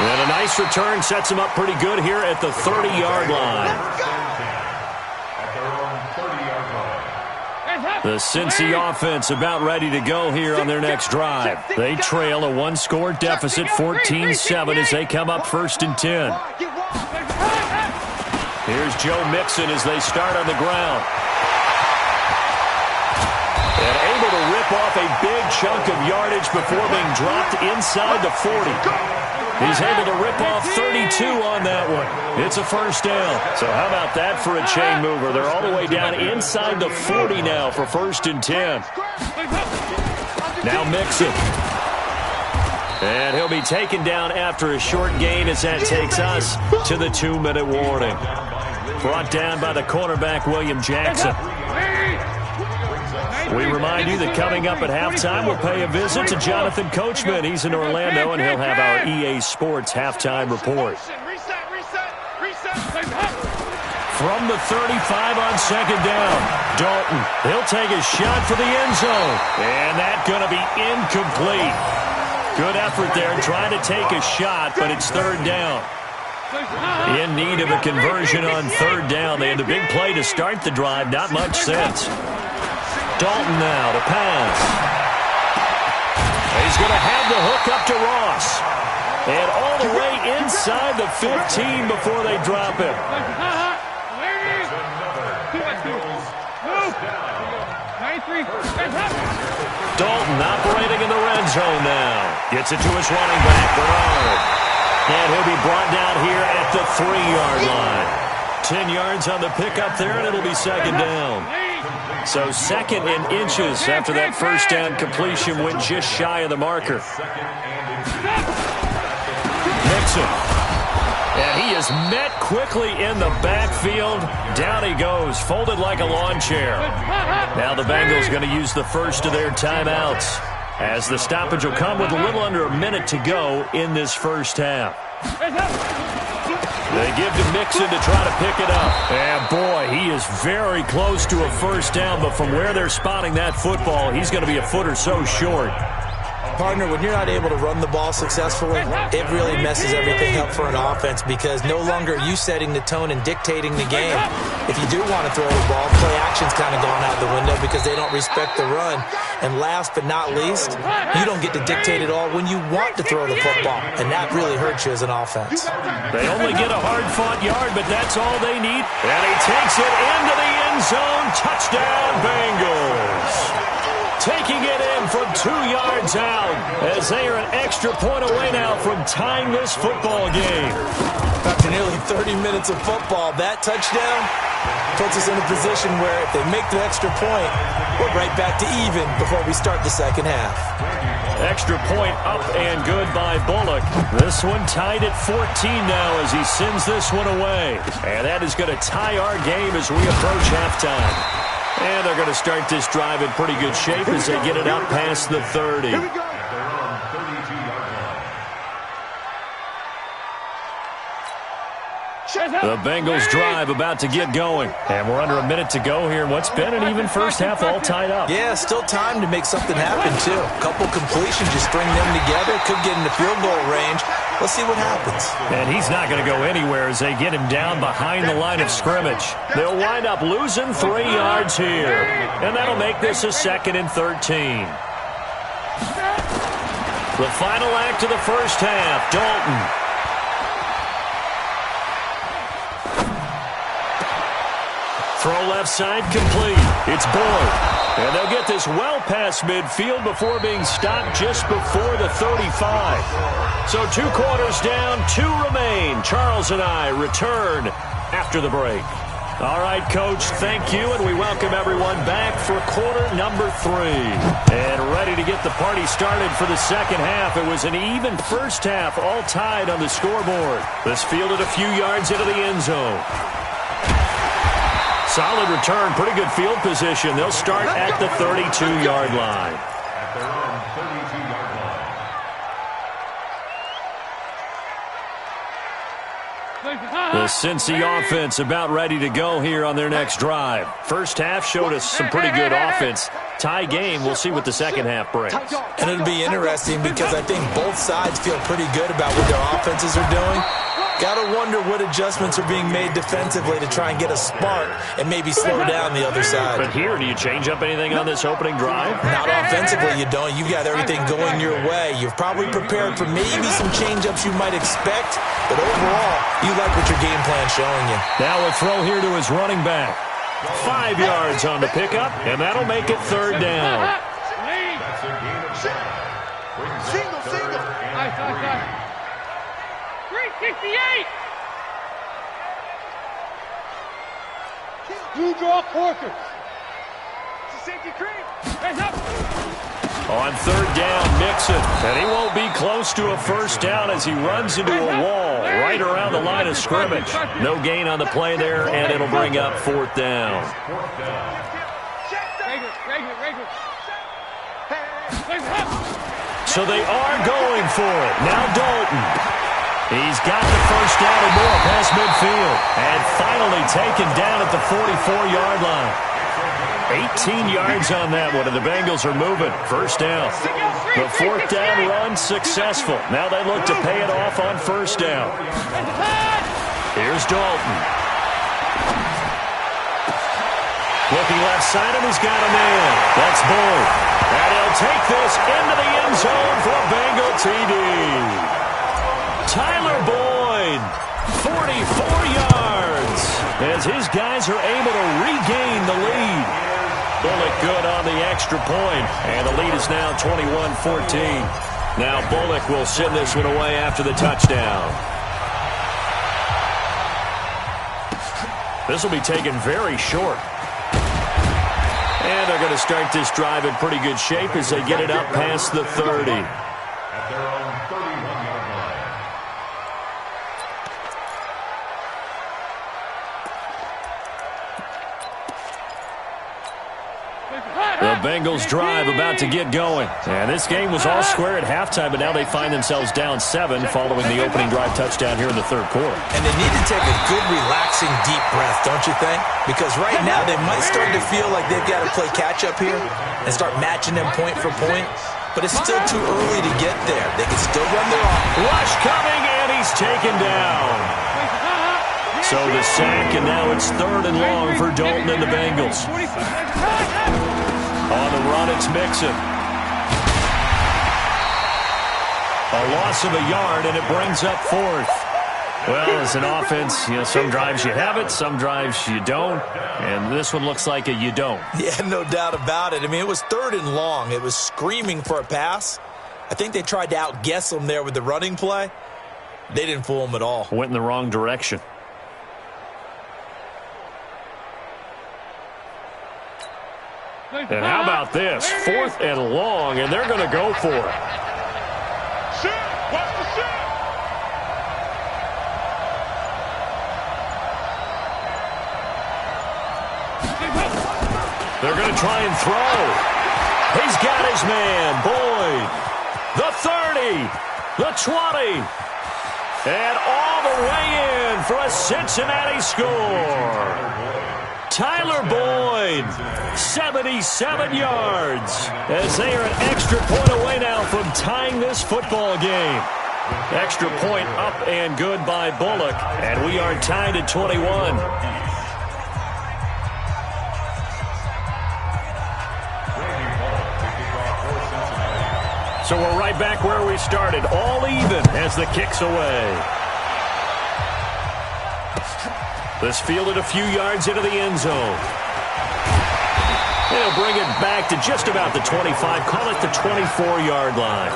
And a nice return sets him up pretty good here at the 30-yard line. The Cincy offense about ready to go here on their next drive. They trail a one-score deficit, 14-7, as they come up first and 10. Here's Joe Mixon as they start on the ground. And able to rip off a big chunk of yardage before being dropped inside the 40. He's able to rip off 32 on that one. It's a first down. So how about that for a chain mover? They're all the way down inside the 40 now for first and 10. Now Mixon. And he'll be taken down after a short gain as that takes us to the 2-minute warning. Brought down by the cornerback, William Jackson. We remind you that coming up at halftime, we'll pay a visit to Jonathan Coachman. He's in Orlando, and he'll have our EA Sports halftime report. From the 35 on second down, Dalton. He'll take a shot for the end zone, and that's going to be incomplete. Good effort there trying to take a shot, but it's third down. In need of a conversion on third down. They had the big play to start the drive. Not much sense. Dalton now to pass. He's going to have the hook up to Ross. And all the way inside the 15 before they drop him. 93. Dalton operating in the red zone now. Gets it to his running back, Bernard. And he'll be brought down here at the 3-yard line. 10 yards on the pickup there, and it'll be second down. So second in inches after that first down completion went just shy of the marker. Mixon. And he is met quickly in the backfield. Down he goes, folded like a lawn chair. Now the Bengals going to use the first of their timeouts, as the stoppage will come with a little under a minute to go in this first half. They give to Mixon to try to pick it up. And boy, he is very close to a first down, but from where they're spotting that football, he's going to be a foot or so short. Partner, when you're not able to run the ball successfully, it really messes everything up for an offense, because no longer are you setting the tone and dictating the game. If you do want to throw the ball, play action's kind of gone out the window because they don't respect the run. And last but not least, you don't get to dictate it all when you want to throw the football, and that really hurts you as an offense. They only get a hard-fought yard, but that's all they need. And he takes it into the end zone. Touchdown, Bengals. Taking it in from 2 yards out, as they are an extra point away now from tying this football game. After nearly 30 minutes of football, that touchdown puts us in a position where if they make the extra point, we're right back to even before we start the second half. Extra point up and good by Bullock. This one tied at 14 now as he sends this one away. And that is going to tie our game as we approach halftime. And they're going to start this drive in pretty good shape as they get it up past the 30. At their own 32-yard line. The Bengals drive about to get going. And we're under a minute to go here in what's been an even first half, all tied up. Yeah, still time to make something happen, too. A couple completions, just string them together. Could get in the field goal range. Let's see what happens. And he's not going to go anywhere as they get him down behind the line of scrimmage. They'll wind up losing 3 yards here. And that'll make this a 2nd and 13. The final act of the first half, Dalton. Throw left side complete. It's Boyd. And they'll get this well past midfield before being stopped just before the 35. So 2 quarters down, 2 remain. Charles and I return after the break. All right, Coach, thank you, and we welcome everyone back for quarter number 3. And ready to get the party started for the second half. It was an even first half, all tied on the scoreboard. This fielded a few yards into the end zone. Solid return, pretty good field position. They'll start at the 32-yard line. At their own 32-yard line. The Cincy offense about ready to go here on their next drive. First half showed us some pretty good offense. Tie game, we'll see what the second half brings. And it'll be interesting because I think both sides feel pretty good about what their offenses are doing. Gotta wonder what adjustments are being made defensively to try and get a spark and maybe slow down the other side. But here, do you change up anything on this opening drive? Not offensively, you don't. You've got everything going your way. You've probably prepared for maybe some change-ups you might expect, but overall, you like what your game plan's showing you. Now a throw here to his running back. 5 yards on the pickup, and that'll make it 3rd down. That's a gain of 5. Single. 368. Blue draw quarters. Safety cream. Hands up. On 3rd down, Mixon. And he won't be close to a first down as he runs into a wall right around the line of scrimmage. No gain on the play there, and it'll bring up 4th down. Regular. So they are going for it. Now Dalton. He's got the first down and more past midfield. And finally taken down at the 44-yard line. 18 yards on that one, and the Bengals are moving. First down. The 4th down run successful. Now they look to pay it off on first down. Here's Dalton. Looking left side, and he's got a man. That's Boyd. And he'll take this into the end zone for a Bengal TD. Tyler Boyd, 44 yards, as his guys are able to regain the lead. Bullock good on the extra point, and the lead is now 21-14. Now Bullock will send this one away after the touchdown. This will be taken very short. And they're going to start this drive in pretty good shape as they get it up past the 30. At their own 31-yard line. The Bengals drive about to get going. And this game was all square at halftime, but now they find themselves down 7 following the opening drive touchdown here in the third quarter. And they need to take a good, relaxing, deep breath, don't you think? Because right now they might start to feel like they've got to play catch-up here and start matching them point for point. But it's still too early to get there. They can still run their offense. Rush coming, and he's taken down. So the sack, and now it's 3rd and long for Dalton and the Bengals. On the run, it's Mixon. A loss of a yard, and it brings up 4th. Well, as an offense, some drives you have it, some drives you don't, and this one looks like a you don't. Yeah, no doubt about it. I mean, it was 3rd and long. It was screaming for a pass. I think they tried to outguess them there with the running play. They didn't fool them at all. Went in the wrong direction. And how about this? 4th and long, and they're going to go for it. Watch the shot. They're going to try and throw. He's got his man, Boyd. The 30, the 20, and all the way in for a Cincinnati score. Tyler Boyd, 77 yards, as they are an extra point away now from tying this football game. Extra point up and good by Bullock, and we are tied at 21. So we're right back where we started, all even as the kick's away. This fielded a few yards into the end zone. They'll bring it back to just about the 25, call it the 24-yard line.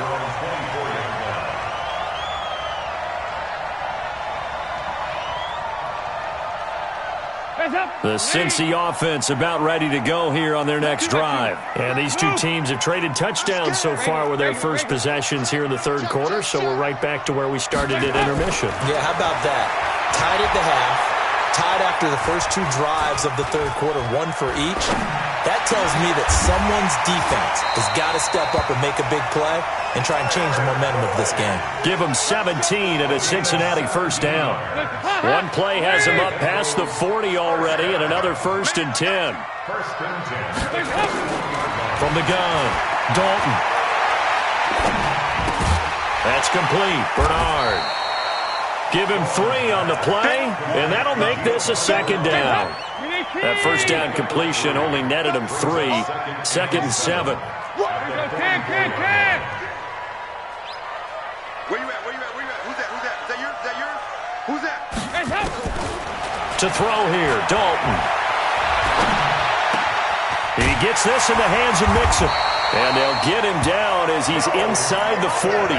The Cincy offense about ready to go here on their next drive. And these two teams have traded touchdowns so far with their first possessions here in the third quarter, so we're right back to where we started at intermission. Yeah, how about that? Tied at the half. Tied after the first 2 drives of the third quarter, 1 for each. That tells me that someone's defense has got to step up and make a big play and try and change the momentum of this game. Give them 17 at a Cincinnati first down. One play has them up past the 40 already, and another 1st and 10. From the gun, Dalton. That's complete. Bernard. Give him 3 on the play, and that'll make this a 2nd down. That first down completion only netted him 3. 2nd and 7. Where you at? Who's that? Is that yours? Who's that? To throw here, Dalton. He gets this in the hands of Mixon. And they'll get him down as he's inside the 40.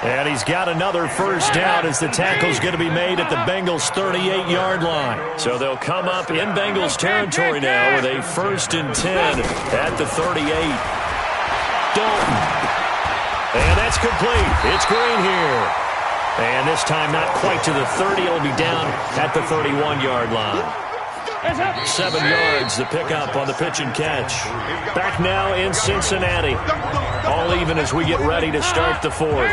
And he's got another first down as the tackle's going to be made at the Bengals' 38-yard line. So they'll come up in Bengals territory now with a 1st and 10 at the 38. Dalton. And that's complete. It's Green here. And this time not quite to the 30. It'll be down at the 31-yard line. 7 yards, the pickup on the pitch and catch. Back now in Cincinnati. All even as we get ready to start the 4th.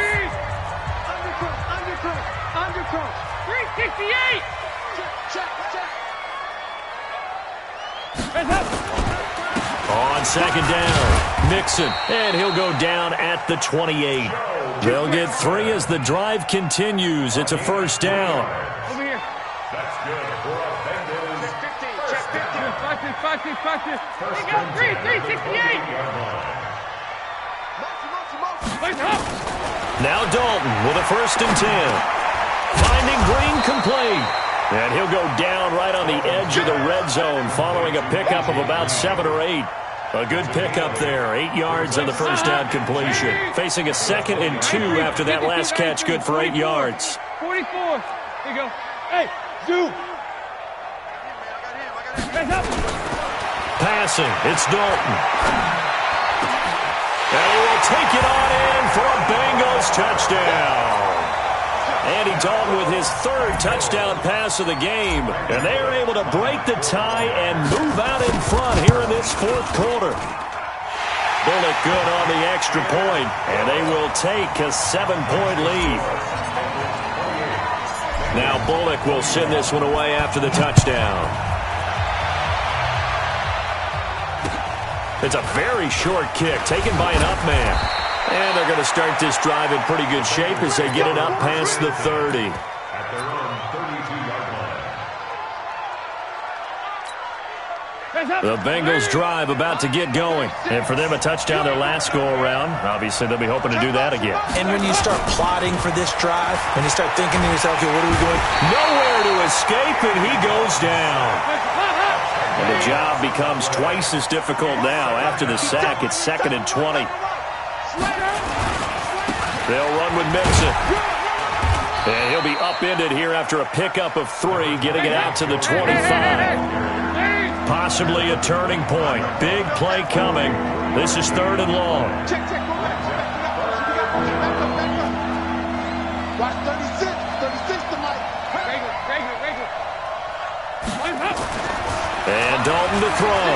368! On 2nd down, Mixon, and he'll go down at the 28. They'll get 3 as the drive continues. It's a 1st down. Over here. That's good for a Bengals. Check 15. They got 368! Now Dalton with a 1st and 10. Finding Green complete. And he'll go down right on the edge of the red zone following a pickup of about 7 or 8. A good pickup there. 8 yards on the first down completion. Facing a 2nd and 2 after that last catch. Good for 8 yards. 44. Here you go. Hey, zoom. Passing. It's Dalton. And he will take it on in for a Bengals touchdown. Andy Dalton with his 3rd touchdown pass of the game. And they are able to break the tie and move out in front here in this 4th quarter. Bullock good on the extra point, and they will take a 7-point lead. Now Bullock will send this one away after the touchdown. It's a very short kick taken by an up man. And they're going to start this drive in pretty good shape as they get it up past the 30. At their own 32-yard line. The Bengals drive about to get going. And for them, a touchdown their last go-around. Obviously, they'll be hoping to do that again. And when you start plotting for this drive, when you start thinking to yourself, okay, what are we doing? Nowhere to escape, and he goes down. And the job becomes twice as difficult now. After the sack, it's 2nd and 20. They'll run with Mixon. And he'll be upended here after a pickup of 3, getting it out to the 25. Possibly a turning point. Big play coming. This is 3rd and long. Check, go back. Watch 36. 36 to Mike. Regular. And Dalton to throw.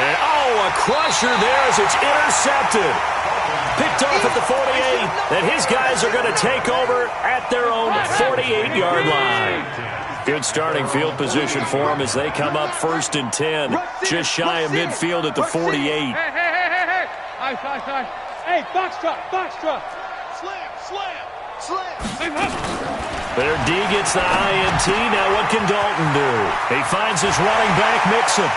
And, a crusher there as it's intercepted. Picked off at the 48. And his guys are going to take over at their own 48-yard line. Good starting field position for them as they come up 1st and 10. Just shy of midfield at the 48. Hey. Nice. Hey, box truck. Slam. Their D gets the INT. Now what can Dalton do? He finds his running back, Mixon.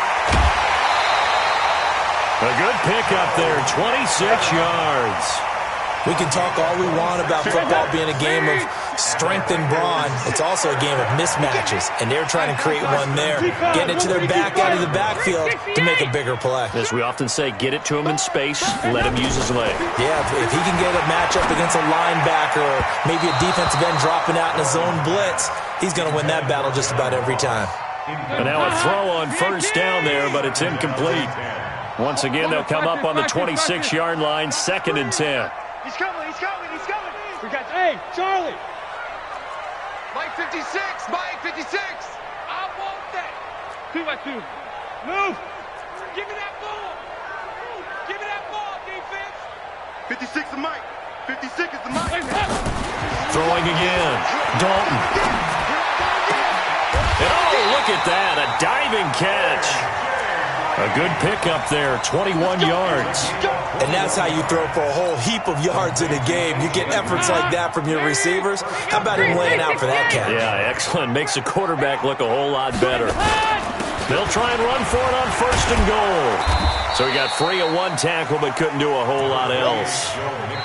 A good pickup there, 26 yards. We can talk all we want about football being a game of strength and brawn. It's also a game of mismatches, and they're trying to create one there. Getting it to their back out of the backfield to make a bigger play. As we often say, get it to him in space, let him use his leg. Yeah, if he can get a matchup against a linebacker or maybe a defensive end dropping out in a zone blitz, he's going to win that battle just about every time. And now a throw on 1st down there, but it's incomplete. Once again, they'll come up on the 26-yard line, 2nd and 10. He's coming. We got, hey, Charlie. Mike 56. I want that. 2-by-2. Move. Give me that ball, defense. 56 to Mike. 56 is the Mike. Throwing again. Dalton. And look at that, a diving catch. A good pickup there, 21 yards. And that's how you throw for a whole heap of yards in a game. You get efforts like that from your receivers. How about him laying out for that catch? Yeah, excellent. Makes the quarterback look a whole lot better. They'll try and run for it on 1st and goal. So he got 3 of 1 tackle, but couldn't do a whole lot else.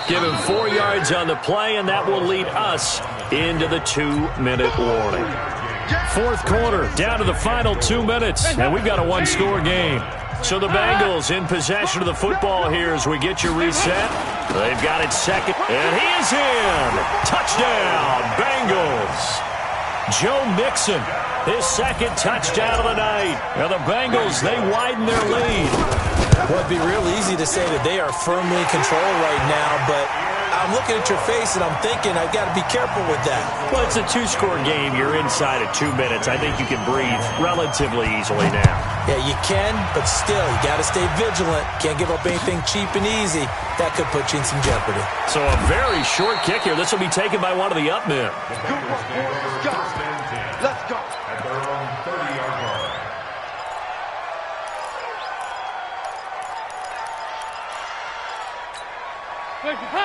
Give him 4 yards on the play, and that will lead us into the 2-minute warning. 4th quarter, down to the final 2 minutes, and we've got a 1-score game. So the Bengals in possession of the football here as we get you reset. They've got it 2nd, and he is in. Touchdown, Bengals. Joe Mixon, his 2nd touchdown of the night. Now the Bengals, they widen their lead. Well, it'd be real easy to say that they are firmly in control right now, but I'm looking at your face and I'm thinking I've got to be careful with that. Well, it's a 2-score game. You're inside of 2 minutes. I think you can breathe relatively easily now. Yeah, you can, but still, you got to stay vigilant. Can't give up anything cheap and easy. That could put you in some jeopardy. So a very short kick here. This will be taken by one of the up men. Let's go. At their own 30-yard line.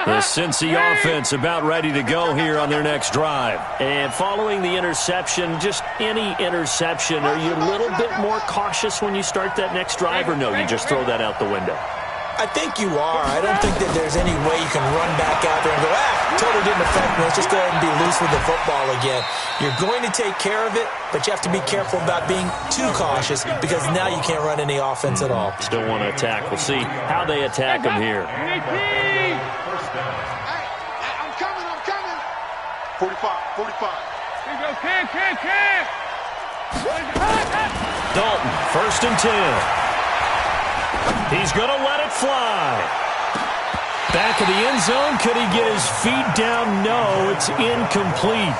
The Cincy offense about ready to go here on their next drive. And following the interception, just any interception, are you a little bit more cautious when you start that next drive, or no, you just throw that out the window? I think you are. I don't think that there's any way you can run back out there and go, totally didn't affect me. Let's just go ahead and be loose with the football again. You're going to take care of it, but you have to be careful about being too cautious because now you can't run any offense at all. Still want to attack. We'll see how they attack him here. Hey, I'm coming. 45. Here you go, Cam. Dalton, 1st and 10. He's going to let it fly. Back of the end zone. Could he get his feet down? No, it's incomplete.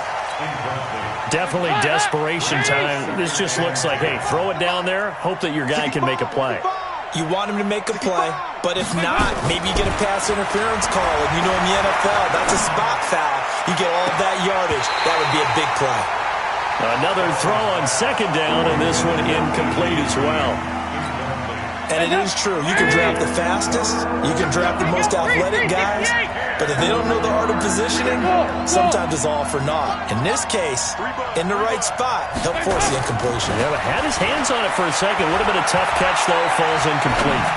Definitely desperation time. This just looks like, hey, throw it down there. Hope that your guy can make a play. You want him to make a play, but if not, maybe you get a pass interference call. And you know in the NFL, that's a spot foul. You get all that yardage. That would be a big play. Another throw on 2nd down, and this one incomplete as well. And it is true. You can draft the fastest. You can draft the most athletic guys. But if they don't know the art of positioning, sometimes it's all for naught. In this case, in the right spot, he'll force the incompletion. Yeah, but had his hands on it for a second. Would have been a tough catch, though. Falls incomplete.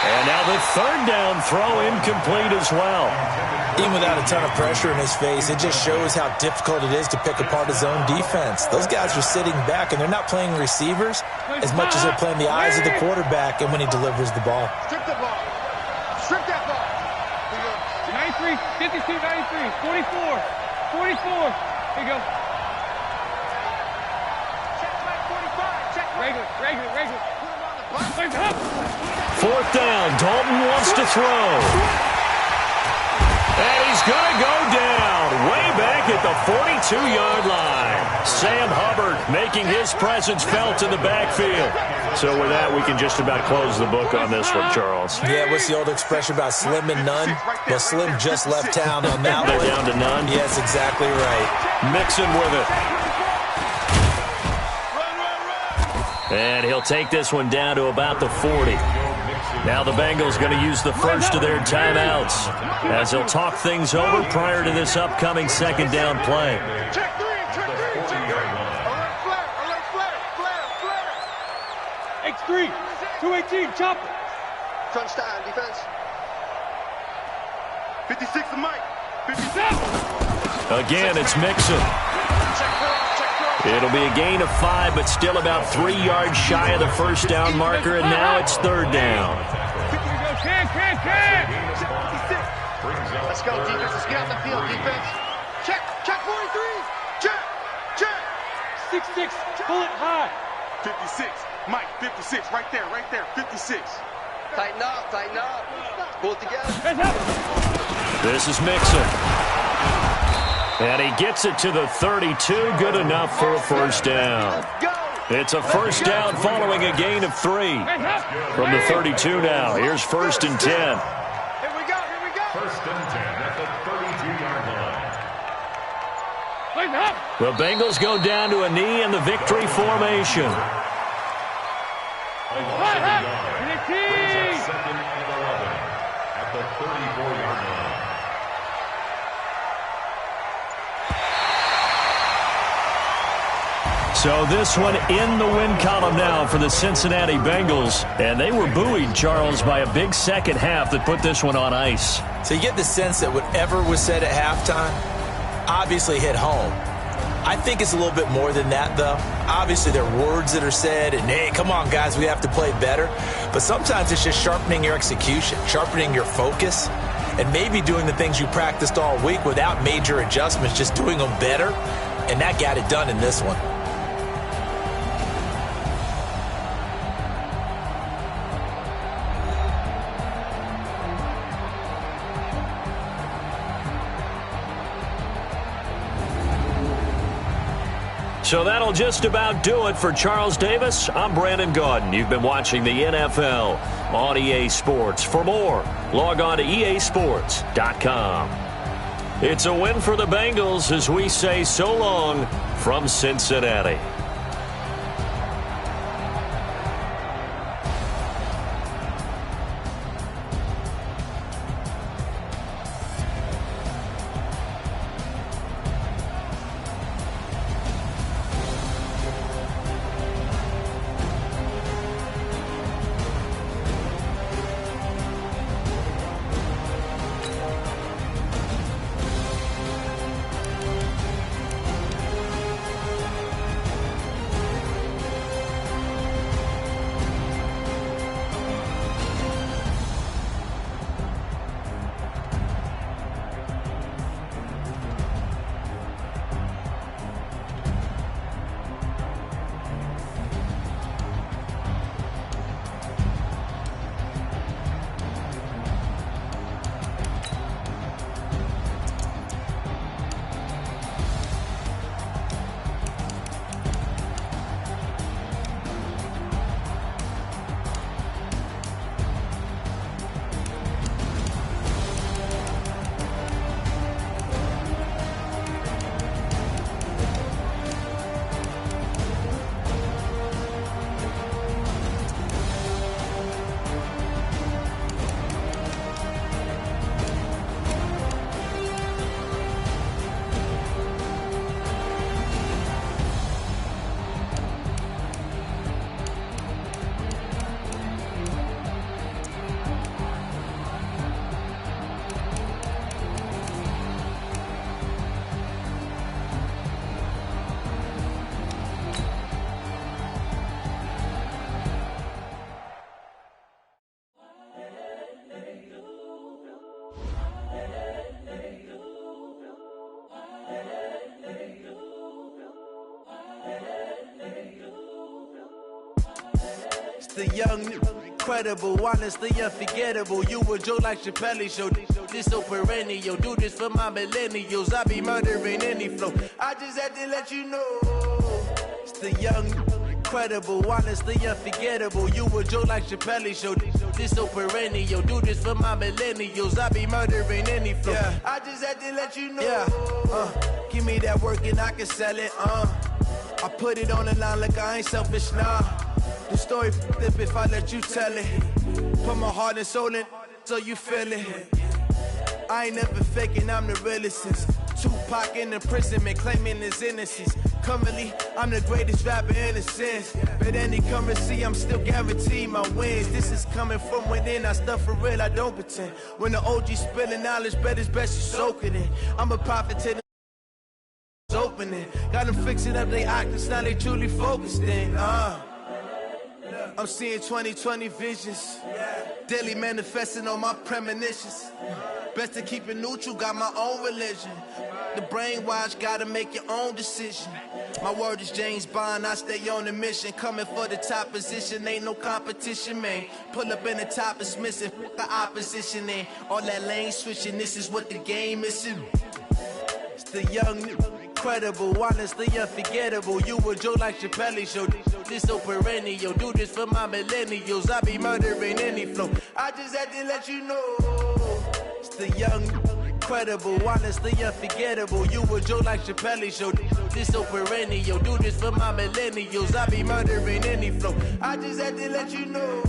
And now the 3rd down throw incomplete as well. Even without a ton of pressure in his face, it just shows how difficult it is to pick apart his own defense. Those guys are sitting back, and they're not playing receivers as much as they're playing the eyes of the quarterback and when he delivers the ball. Strip the ball. Strip that ball. 93, 52, 93, 44. 44. Here you go. Check back 45. Check Regular. Put him on the bus. 4th down. Dalton wants to throw. And he's going to go down way back at the 42-yard line. Sam Hubbard making his presence felt in the backfield. So with that, we can just about close the book on this one, Charles. Yeah, what's the old expression about slim and none? Well, Slim just left town on that one. They're down to none? Yes, exactly right. Mixon with it. And he'll take this one down to about the 40. Now the Bengals going to use the first of their timeouts as they'll talk things over prior to this upcoming 2nd down play. Check three. Flare. X3, 218, chop. Crunch time, defense. 56 to Mike. 57. Again, it's Mixon. It'll be a gain of 5, but still about 3 yards shy of the 1st down marker, and now it's 3rd down. Can. Let's go, defense. Let's get out the field, defense. Check 43. Check. 6-6, pull it high. 56. Mike, 56. Right there. 56. Tighten up. Pull it together. This is Mixon. And he gets it to the 32. Good enough for a 1st down. It's a 1st down following a gain of 3. From the 32 now. Here's 1st and 10. Here we go. 1st and 10 at the 32-yard line. The Bengals go down to a knee in the victory formation. A loss of a yard. Brings up 2nd and 11 at the 34-yard line. So this one in the win column now for the Cincinnati Bengals. And they were buoyed, Charles, by a big second half that put this one on ice. So you get the sense that whatever was said at halftime obviously hit home. I think it's a little bit more than that, though. Obviously, there are words that are said, and, hey, come on, guys, we have to play better. But sometimes it's just sharpening your execution, sharpening your focus, and maybe doing the things you practiced all week without major adjustments, just doing them better. And that got it done in this one. So that'll just about do it for Charles Davis. I'm Brandon Gaudin. You've been watching the NFL on EA Sports. For more, log on to easports.com. It's a win for the Bengals as we say so long from Cincinnati. It's the young, incredible, honestly unforgettable. You a joke like Chappelle show. This so perennial. Do this for my millennials. I be murdering any flow. I just had to let you know. It's the young, incredible, honestly unforgettable. You a joke like Chappelle show. This so perennial. Do this for my millennials. I be murdering any flow. Yeah. I just had to let you know. Yeah. Give me that work and I can sell it. I put it on the line like I ain't selfish, nah. The story flip if I let you tell it. Put my heart and soul in so you feel it. I ain't never faking, I'm the realest since Tupac in imprisonment, claiming his innocence. Currently, I'm the greatest rapper in a sense. But any currency, I'm still guaranteed my wins. This is coming from within, I stuff for real, I don't pretend. When the OG spilling knowledge, bet it's best you soak it in. I'm a prophet to the opening. Got them fixing up their octaves, now they truly focused in. I'm seeing 2020 visions. Daily manifesting on my premonitions. Best to keep it neutral, got my own religion. The brainwash, gotta make your own decision. My word is James Bond, I stay on the mission. Coming for the top position, ain't no competition, man. Pull up in the top, it's missing, the opposition in. All that lane switching, this is what the game is. It's the young, incredible, honestly unforgettable. You a joke like Chappelle show. This so perennial. Do this for my millennials. I be murdering any flow. I just had to let you know. It's the young, incredible, honestly unforgettable. You a joke like Chappelle show. This so perennial. Do this for my millennials. I be murdering any flow. I just had to let you know.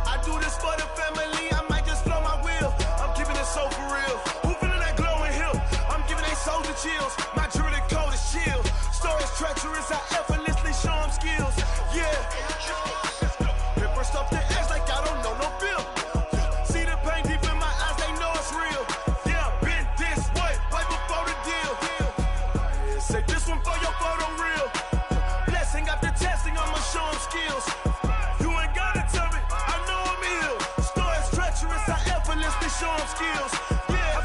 I do this for the family, I might just blow my wheel. I'm keeping it so for real. Who feeling that glowing hill? I'm giving they soldier chills. My jewelry code is chill. Stories treacherous, I effortlessly show them skills. Yeah. Paper stuff the edge like I don't know no bill. See the pain deep in my eyes, they know it's real. Yeah, been this way, way before the deal. Say this one for your photo reel. Blessing after testing, I'ma show them skills. Show them skills. Yeah,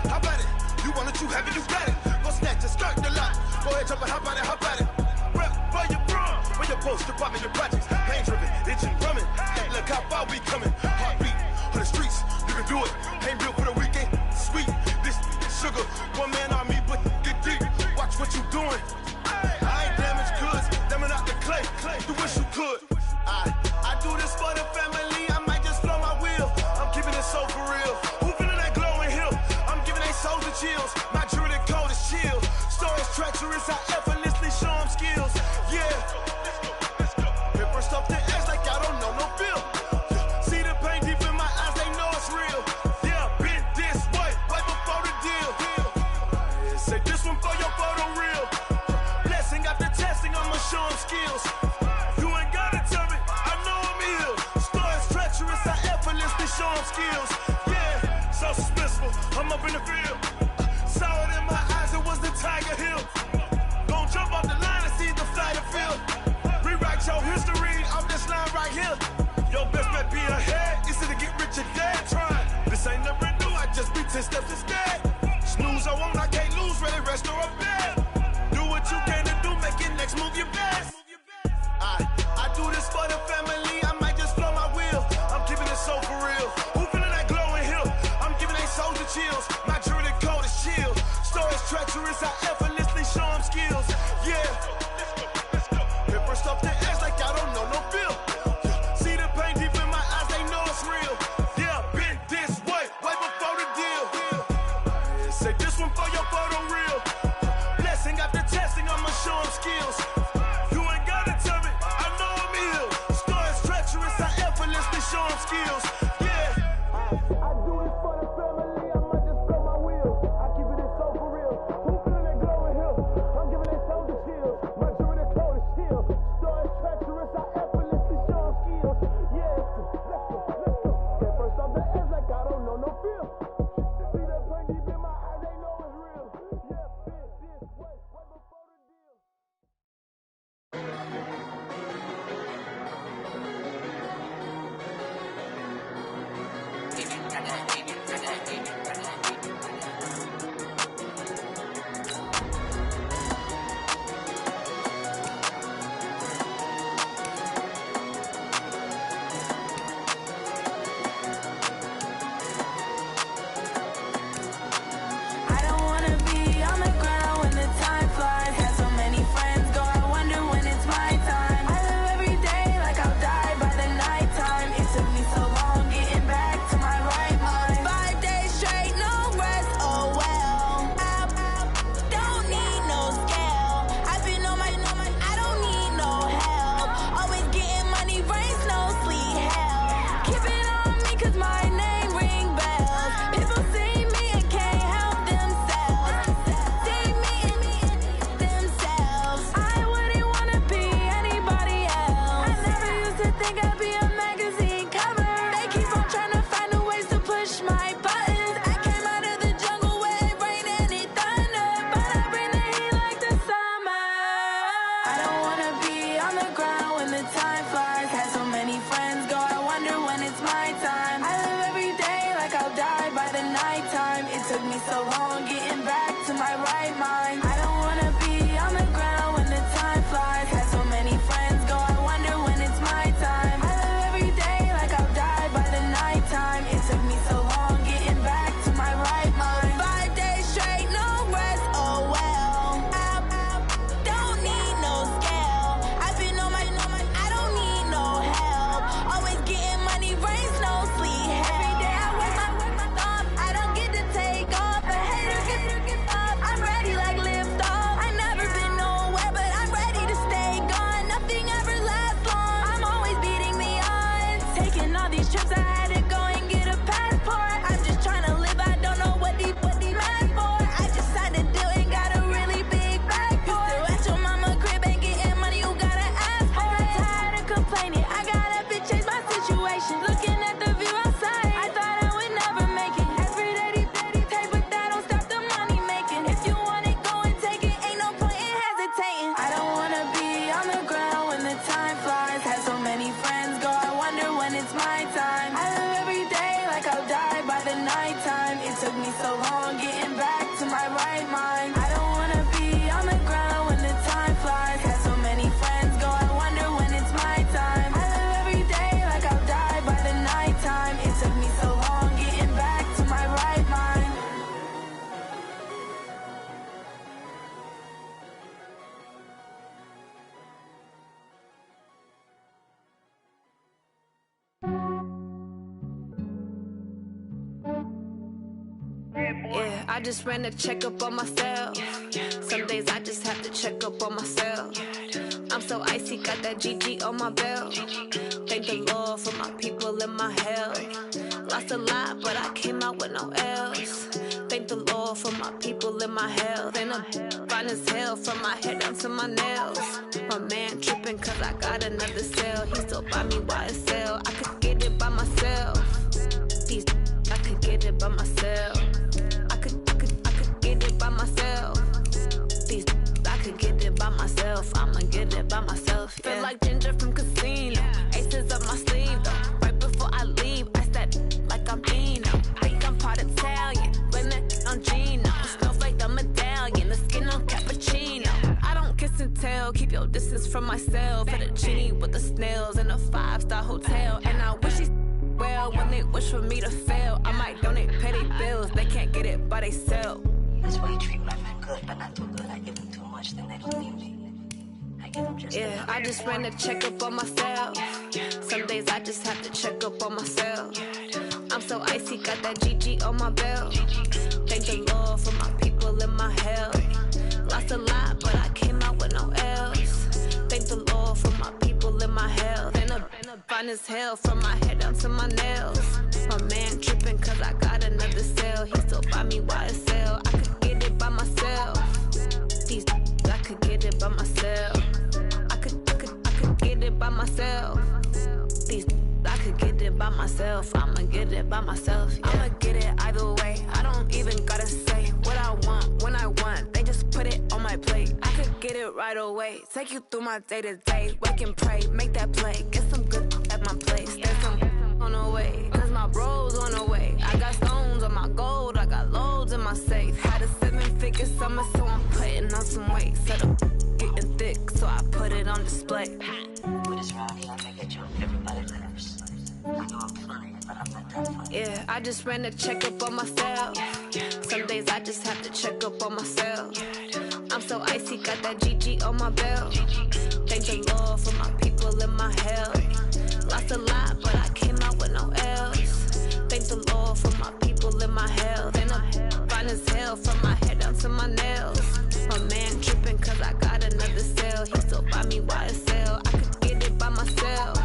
how about it? You want it, you have it, you got it. Go snatch it, skirt the lot. Go ahead, jump it, how about it? Rep for your bro, for your post, department, your projects. Pain driven, itching, drumming. Hey, look how far we coming. Heartbeat on the streets, you can do it. Ain't built for the weekend. Sweet, this sugar, one man army, but get deep. Watch what you doing. I ain't damaged goods, damn out the clay. You wish you could. I do this for the family. I might just blow my wheel. I'm keeping it so for real. Who feeling that glowing hill? I'm giving they soldier chills. My jewelry code is chill. Stories treacherous, I effortlessly show them skills. Yeah. Paper stuff the edge like I don't know no bill. See the pain deep in my eyes, they know it's real. Yeah, been this way, way before the deal. Say this one for your photo reel. Blessing after testing, I'ma show them skills. You ain't gotta tell me, I know I'm ill. Stories treacherous, I effortlessly show them skills. Yeah, so suspenseful, I'm up in the field. Saw it in my eyes, it was the Tiger Hill. Gon' jump off the line and see the flight of field. Rewrite your history off this line right here. Your best bet be ahead, easy to get rich or dead trying. This ain't never new, I just be 10 steps instead. Snooze I won't, I can't lose, ready, rest or a bed. Do what you can to do, make your next move your best. I do this for the family, I might just blow my wheel. I'm keeping it so for real. Who feeling that glowing hill? I'm giving they soldier chills. My jewelry code is chill. Stories treacherous, I effortlessly show them skills. Yeah. Paper stuff the edge like I don't know no bill. See the pain deep in my eyes, they know it's real. Yeah, been this way, way before the deal. Say this one for your photo reel. Blessing after testing, I'ma show them skills. You ain't gotta tell me, I know I'm ill. Stories treacherous, I effortlessly show them skills. Yeah. I do this for the family, I might just blow my wheel. I keep it so for real. Who feeling that glowing hill? I'm giving they soldier chills. My jewelry code is chill. Stories treacherous, I effortlessly show them skills. Yeah, let's go. my time. I live every day like I'll die by the nighttime. It took me so long getting back to my right mind. I don't wanna be on the ground when the time flies. Had so many friends go, I wonder when it's my time. I live every day like I'll die by the nighttime. It took me so long getting back to my right mind. 5 days straight, no rest, oh well. I don't need no scale. I've been on my, I don't need no help. Always getting money, rain, snow, sleet. Every day I work my thumb. I don't get to take off. A hater get up. I'm ready like lift off. I never been nowhere, but I'm ready to stay gone. Nothing ever lasts long. I'm always beating the odds. Taking all these trips, I had to go and get a passport. I'm just trying to live. I don't know what these mad for. I just signed a deal and got a really big bag for it. Still at your mama crib ain't getting money, you gotta ask for it. I'm tired of complaining. I gotta change my situation. Looking at the view outside, I thought I would never make it. Every day take, but that don't stop the money making. If you want it, go and take it. Ain't no point in hesitating. I don't wanna be on the ground when the time flies. Had so many friends go, I wonder when it's my time. I live every day like I'll die by the nighttime. It took me so long getting back to my right mind. I don't wanna be on the ground when the time flies. Had so many friends go, I wonder when it's my time. I live every day like I'll die by the nighttime. It took me so long getting back to my right mind. Yeah, I just ran a checkup on myself. Some days I just have to check up on myself. I'm so icy, got that GG on my belt. Thank the Lord for my people and my health. Lost a lot, but I came out with no L's. Thank the Lord for my people and my health. And I'm fine as hell from my head down to my nails. My man tripping cause I got another cell. He still buy me YSL. I could get it by myself. These I could get it by myself. I could get it by myself. These I could get it by myself. I'ma get it by myself. Yeah. Feel like Ginger from Casino. Aces up my sleeve though. Right before I leave, I step like I'm Dino. Think I'm part Italian. Blame that on Gino. Snowflake the medallion. The skin on cappuccino. I don't kiss and tell. Keep your distance from myself. Fettuccine with the snails in a 5-star hotel. And I wish he's well when they wish for me to fail. I might donate petty bills. They can't get it by they sell. That's why you treat my man good, but not too good. I give them too much, then they don't leave me. I give them just yeah, I just ran a checkup on myself. Some days I just have to check up on myself. I'm so icy, got that GG on my belt. Thank the Lord for my people and my health. Lost a lot, but I came out with no L's. Thank the Lord for my people and my health. And I'm fine as hell from my head down to my nails. My man tripping cause I got another cell. He still buy me YSL. I could get it by myself. These I could get it by myself. I could get it by myself. These I could get it by myself. I'ma get it by myself. Yeah. I'ma get it either way. I don't even gotta say what I want when I want. They just put it on my plate. I could get it right away. Take you through my day to day. Wake and pray, make that play. Get some good at my place. There's some on the way. Cause my bros on the way. I got stones on my gold. I got loads in my safe. Had a 7-figure summer, so I'm putting on some weight. Set up getting thick, so I put it on display. With this round here, I make it jump everybody nerves. I know I'm funny, but I'm not that funny. Yeah, I just ran a checkup on myself. Some days I just have to check up on myself. I'm so icy, got that GG on my belt. Thank the Lord for my people and my health. Lost a lot, but I came out with no L's. Thank the Lord for my people and my health. And I'm fine as hell from my head down to my nails. My man tripping cause I got another cell. He still buy me YSL. I could get it by myself.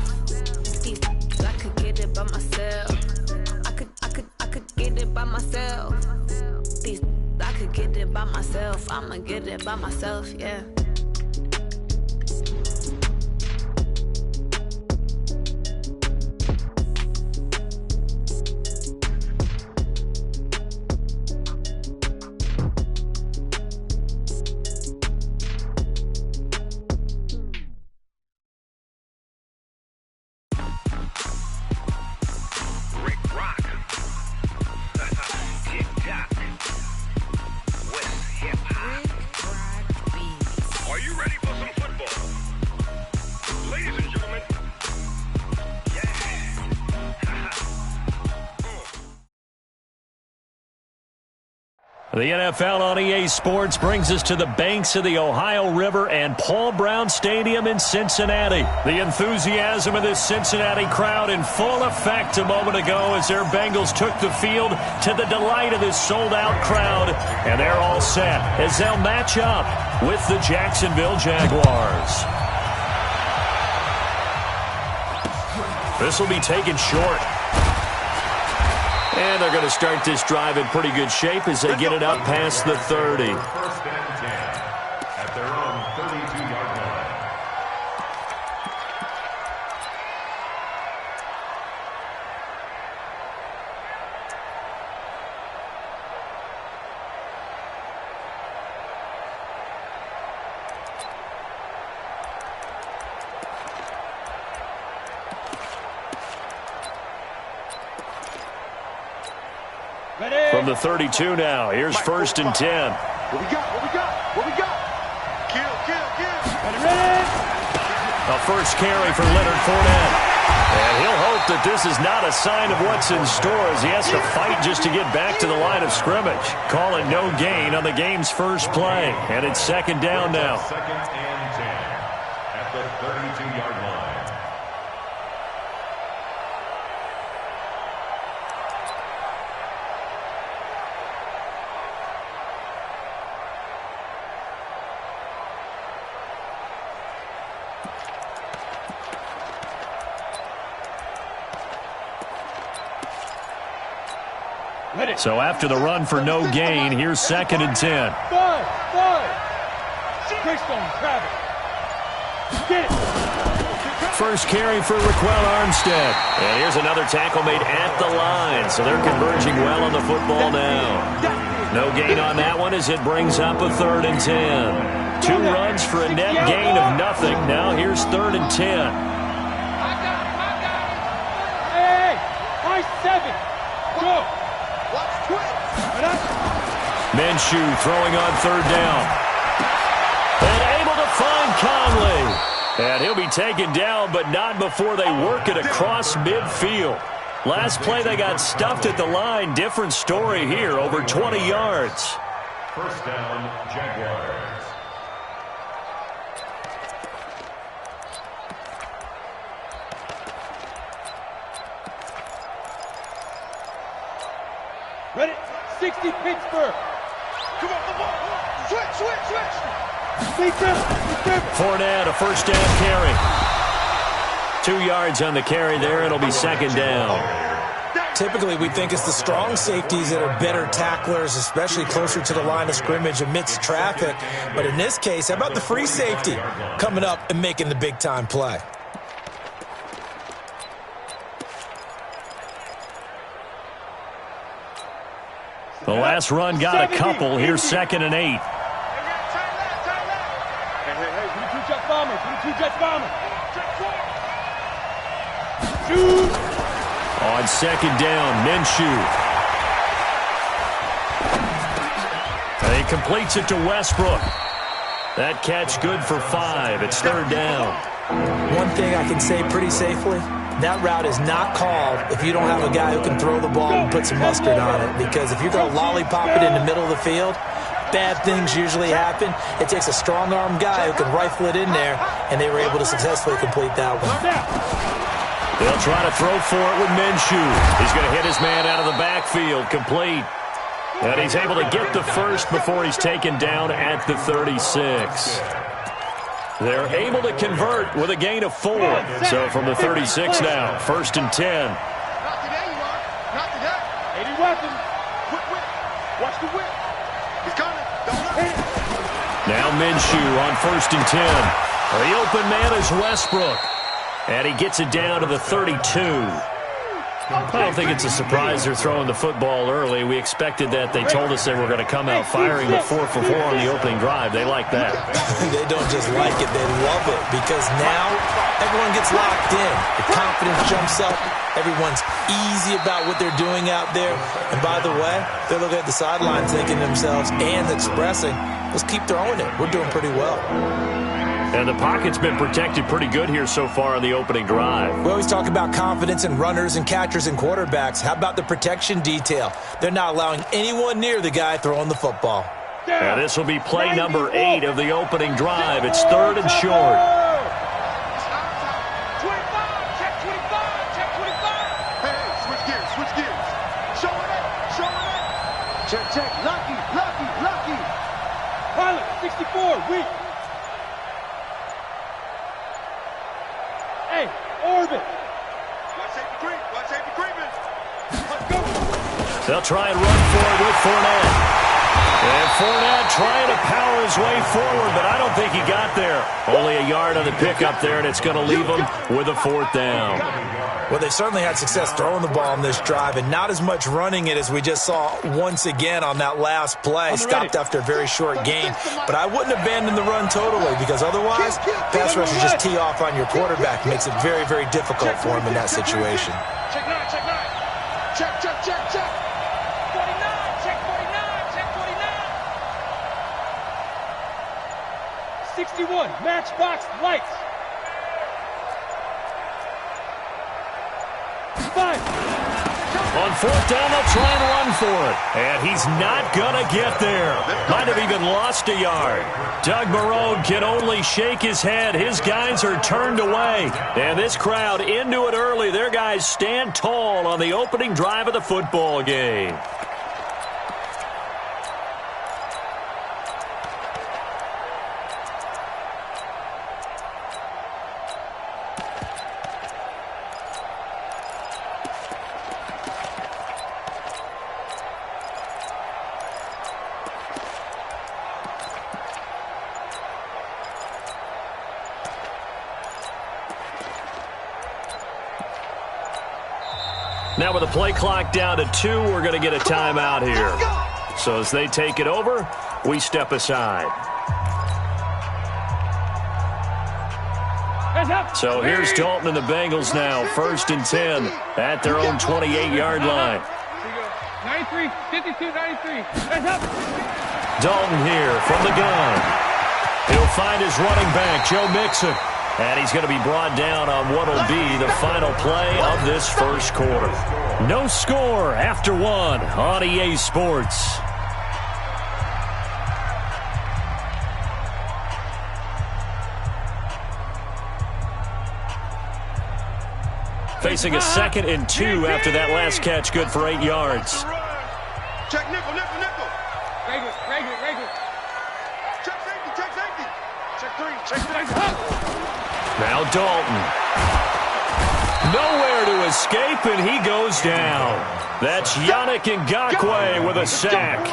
I could get it by myself. I could get it by myself. These I could get it by myself. I'ma get it by myself, yeah. The NFL on EA Sports brings us to the banks of the Ohio River and Paul Brown Stadium in Cincinnati. The enthusiasm of this Cincinnati crowd in full effect a moment ago as their Bengals took the field to the delight of this sold-out crowd. And they're all set as they'll match up with the Jacksonville Jaguars. This will be taken short. And they're going to start this drive in pretty good shape as they get it up past the 30. First and 10 at their own 32-yard line. From the 32 now, here's first and 10. What we got? What we got? What we got? Kill. A first carry for Leonard Fournette. And he'll hope that this is not a sign of what's in store as he has to fight just to get back to the line of scrimmage. Call it no gain on the game's first play. And it's second down now. Second and 10 at the 32-yard line. So after the run for no gain, here's second and 10. Five. Greystone, grab it. Get it. First carry for Raquel Armstead. And here's another tackle made at the line. So they're converging well on the football now. No gain on that one as it brings up a third and 10. 2 runs for a net gain of nothing. Now here's third and 10. Hey, high 7. Go. Minshew throwing on third down. And able to find Conley. And he'll be taken down, but not before they work it across midfield. Last play they got stuffed at the line. Different story here, over 20 yards. First down, Jaguars. Ready? 60 Pittsburgh. Come on. Switch. Fournette, a first down carry. 2 yards on the carry there. It'll be second down. Typically, we think it's the strong safeties that are better tacklers, especially closer to the line of scrimmage amidst traffic. But in this case, how about the free safety coming up and making the big-time play? The last run got a couple. Here's second and 8. Hey. 22 Jets bomber. Shoot. On second down, Minshew. And he completes it to Westbrook. That catch good for 5. It's third down. One thing I can say pretty safely, that route is not called if you don't have a guy who can throw the ball and put some mustard on it. Because if you're going to lollipop it in the middle of the field, bad things usually happen. It takes a strong-arm guy who can rifle it in there, and they were able to successfully complete that one. They'll try to throw for it with Minshew. He's going to hit his man out of the backfield, complete. And he's able to get the first before he's taken down at the 36. They're able to convert with a gain of 4. So from the 36 now, first and 10. Not today, you are. Not today. 80 weapons. Whip. Watch the whip. He's coming. Now Minshew on first and 10. The open man is Westbrook. And he gets it down to the 32. I don't think it's a surprise they're throwing the football early. We expected that. They told us they were going to come out firing with 4 for 4 on the opening drive. They like that. They don't just like it, they love it, because now everyone gets locked in. The confidence jumps up. Everyone's easy about what they're doing out there. And by the way, they're looking at the sidelines thinking to themselves and expressing, let's keep throwing it. We're doing pretty well. And the pocket's been protected pretty good here so far on the opening drive. We always talk about confidence in runners and catchers and quarterbacks. How about the protection detail? They're not allowing anyone near the guy throwing the football. Yeah, this will be play number 8 of the opening drive. It's 3rd and short. 25, check 25, check 25. Hey, switch gears. Show it up. Check, lucky. Pilot, 64, weak. Hey, orbit. Watch safety creeping. Let's go. They'll try and run for it with Fournette. And Fournette trying to power his way forward, but I don't think he got there. Only a yard on the pickup there, and it's going to leave him with a 4th down. Well, they certainly had success throwing the ball on this drive, and not as much running it as we just saw once again on that last play. Stopped after a very short gain. But I wouldn't abandon the run totally, because otherwise, pass rushers just tee off on your quarterback. Makes it very, very difficult for him in that situation. Check 9. Check. 49, check 49. 61, matchbox lights. 5. On 4th down, they'll try and run for it. And he's not going to get there. Might have even lost a yard. Doug Marrone can only shake his head. His guys are turned away. And this crowd into it early. Their guys stand tall on the opening drive of the football game. Now with the play clock down to 2, we're going to get a timeout here. So as they take it over, we step aside. So here's Dalton and the Bengals now, 1st and 10 at their own 28-yard line. 93, 52, 93. Dalton here from the gun. He'll find his running back, Joe Mixon. And he's going to be brought down on what will be the final play of this first quarter. No score after 1 on EA Sports. Facing a 2nd and 2 after that last catch, good for 8 yards. Check nickel. Regular. Check safety. Check 3. Now Dalton. Nowhere to escape, and he goes down. That's Yannick Ngakoue with a sack.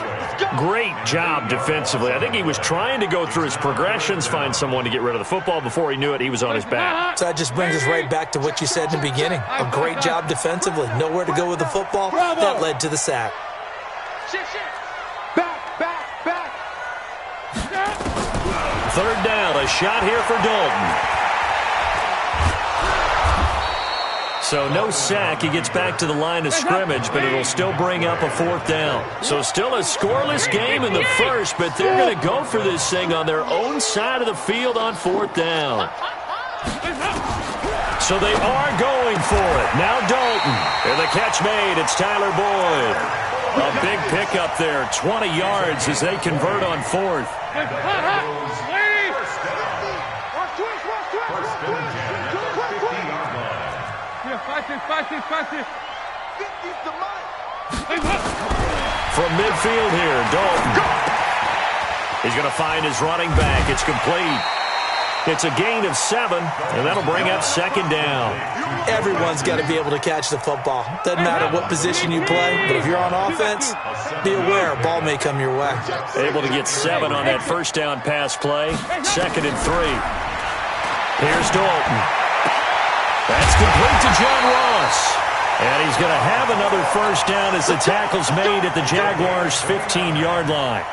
Great job defensively. I think he was trying to go through his progressions, find someone to get rid of the football. Before he knew it, he was on his back. So that just brings us right back to what you said in the beginning. A great job defensively. Nowhere to go with the football. That led to the sack. Back. 3rd down, a shot here for Dalton. So no sack. He gets back to the line of scrimmage, but it'll still bring up a 4th down. So still a scoreless game in the first, but they're going to go for this thing on their own side of the field on 4th down. So they are going for it. Now Dalton. And the catch made. It's Tyler Boyd. A big pickup there. 20 yards as they convert on 4th. From midfield here, Dalton. He's going to find his running back. It's complete. It's a gain of 7, and that'll bring up 2nd down. Everyone's got to be able to catch the football. Doesn't matter what position you play, but if you're on offense, be aware a ball may come your way. Able to get 7 on that 1st down pass play. 2nd and 3. Here's Dalton. That's complete to John Ross. And he's going to have another 1st down as the tackle's made at the Jaguars' 15-yard line.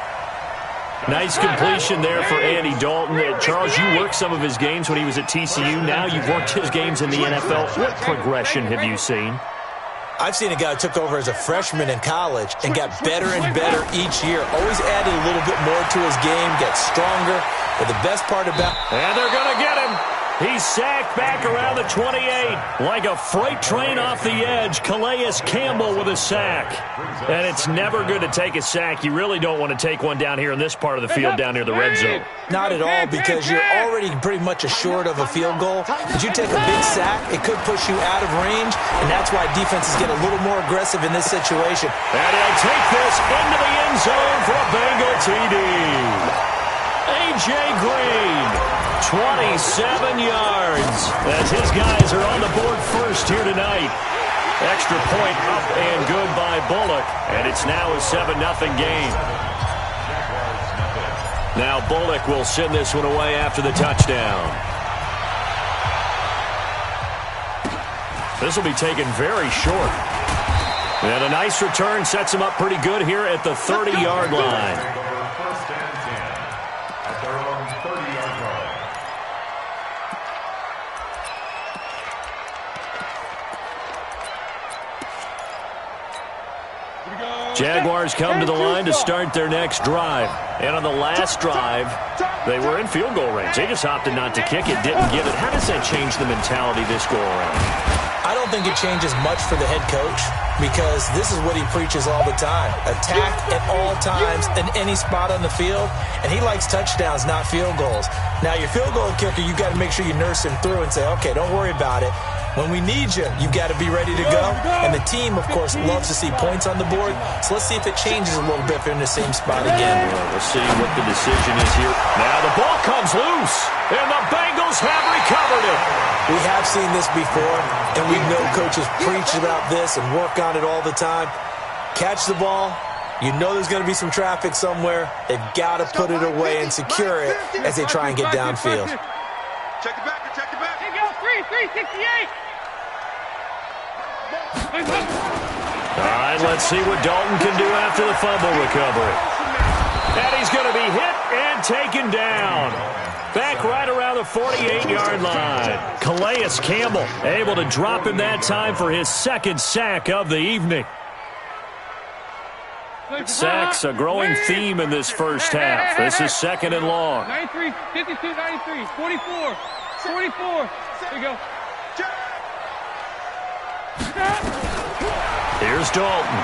Nice completion there for Andy Dalton. Charles, you worked some of his games when he was at TCU. Now you've worked his games in the NFL. What progression have you seen? I've seen a guy who took over as a freshman in college and got better and better each year. Always added a little bit more to his game, got stronger. But the best part about... And they're going to get him. He's sacked back around the 28. Like a freight train off the edge, Calais Campbell with a sack. And it's never good to take a sack. You really don't want to take one down here in this part of the field, down near the red zone. Not at all, because you're already pretty much assured of a field goal. But you take a big sack, it could push you out of range, and that's why defenses get a little more aggressive in this situation. And he'll take this into the end zone for a Bengal TD. A.J. Green, 27 yards, as his guys are on the board first here tonight. Extra point up and good by Bullock, and it's now a 7-0 game. Now Bullock will send this one away after the touchdown. This will be taken very short. And a nice return sets him up pretty good here at the 30-yard line. Jaguars come to the line to start their next drive. And on the last drive, they were in field goal range. They just opted not to kick it, didn't get it. How does that change the mentality this go around? I don't think it changes much for the head coach, because this is what he preaches all the time. Attack at all times in any spot on the field, and he likes touchdowns, not field goals. Now, your field goal kicker, you got to make sure you nurse him through and say, okay, don't worry about it. When we need you, you've got to be ready to go. And the team, of course, loves to see points on the board. So let's see if it changes a little bit if they're in the same spot again. Well, we'll see what the decision is here. Now the ball comes loose, and the Bengals have recovered it. We have seen this before, and we know coaches preach about this and work on it all the time. Catch the ball. You know there's going to be some traffic somewhere. They've got to put it away and secure it as they try and get downfield. Check it back, check it back. Here goes 368. All right, let's see what Dalton can do after the fumble recovery. And he's going to be hit and taken down. Back right around the 48-yard line. Calais Campbell able to drop him that time for his second sack of the evening. Sacks a growing theme in this first half. This is second and long. 93, 52, 93, 44, 44. Here we go. Here's Dalton.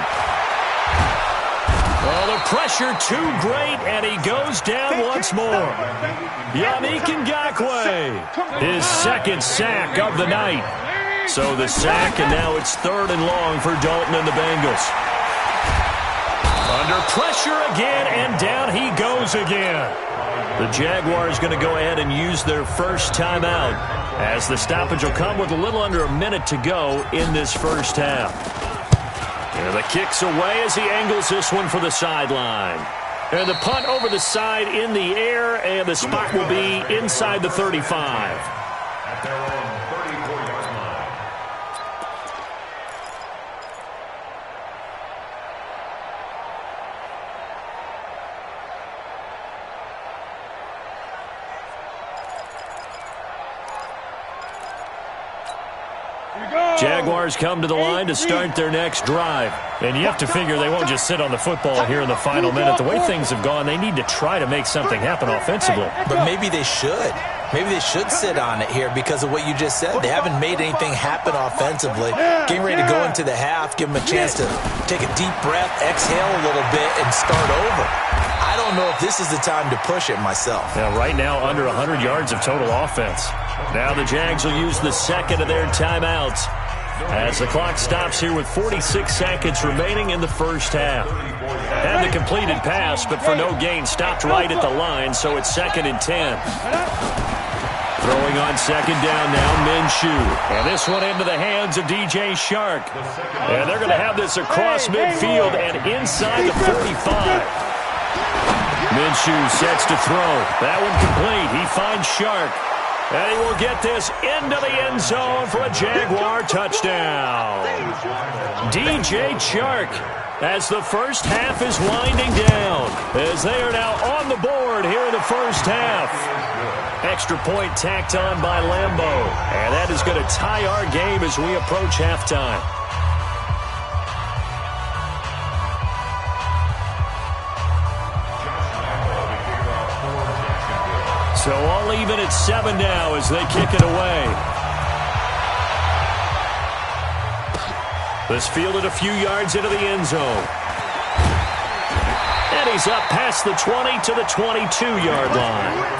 Oh, the pressure too great, and he goes down once more. Yannick Ngakoue, his second sack of the night. So the sack, and now it's third and long for Dalton and the Bengals. Under pressure again, and down he goes again. The Jaguars going to go ahead and use their first timeout, as the stoppage will come with a little under a minute to go in this first half. And the kick's away as he angles this one for the sideline. And the punt over the side in the air, and the spot will be inside the 35. At their own 34-yard line. Jaguars come to the line to start their next drive. And you have to figure they won't just sit on the football here in the final minute. The way things have gone, they need to try to make something happen offensively. But maybe they should. Maybe they should sit on it here because of what you just said. They haven't made anything happen offensively. Getting ready to go into the half, give them a chance to take a deep breath, exhale a little bit, and start over. I don't know if this is the time to push it myself. Now, right now, under 100 yards of total offense. Now the Jags will use the second of their timeouts as the clock stops here with 46 seconds remaining in the first half. Had the completed pass, but for no gain, stopped right at the line, so it's 2nd and 10. Throwing on second down now, Minshew. And this one into the hands of DJ Shark. And they're going to have this across midfield and inside the 45. Minshew sets to throw. That one complete. He finds Shark. And he will get this into the end zone for a Jaguar touchdown. DJ Chark, as the first half is winding down, as they are now on the board here in the first half. Extra point tacked on by Lambeau. And that is going to tie our game as we approach halftime. all even at 7 now as they kick it away. This fielded a few yards into the end zone. And he's up past the 20 to the 22-yard line.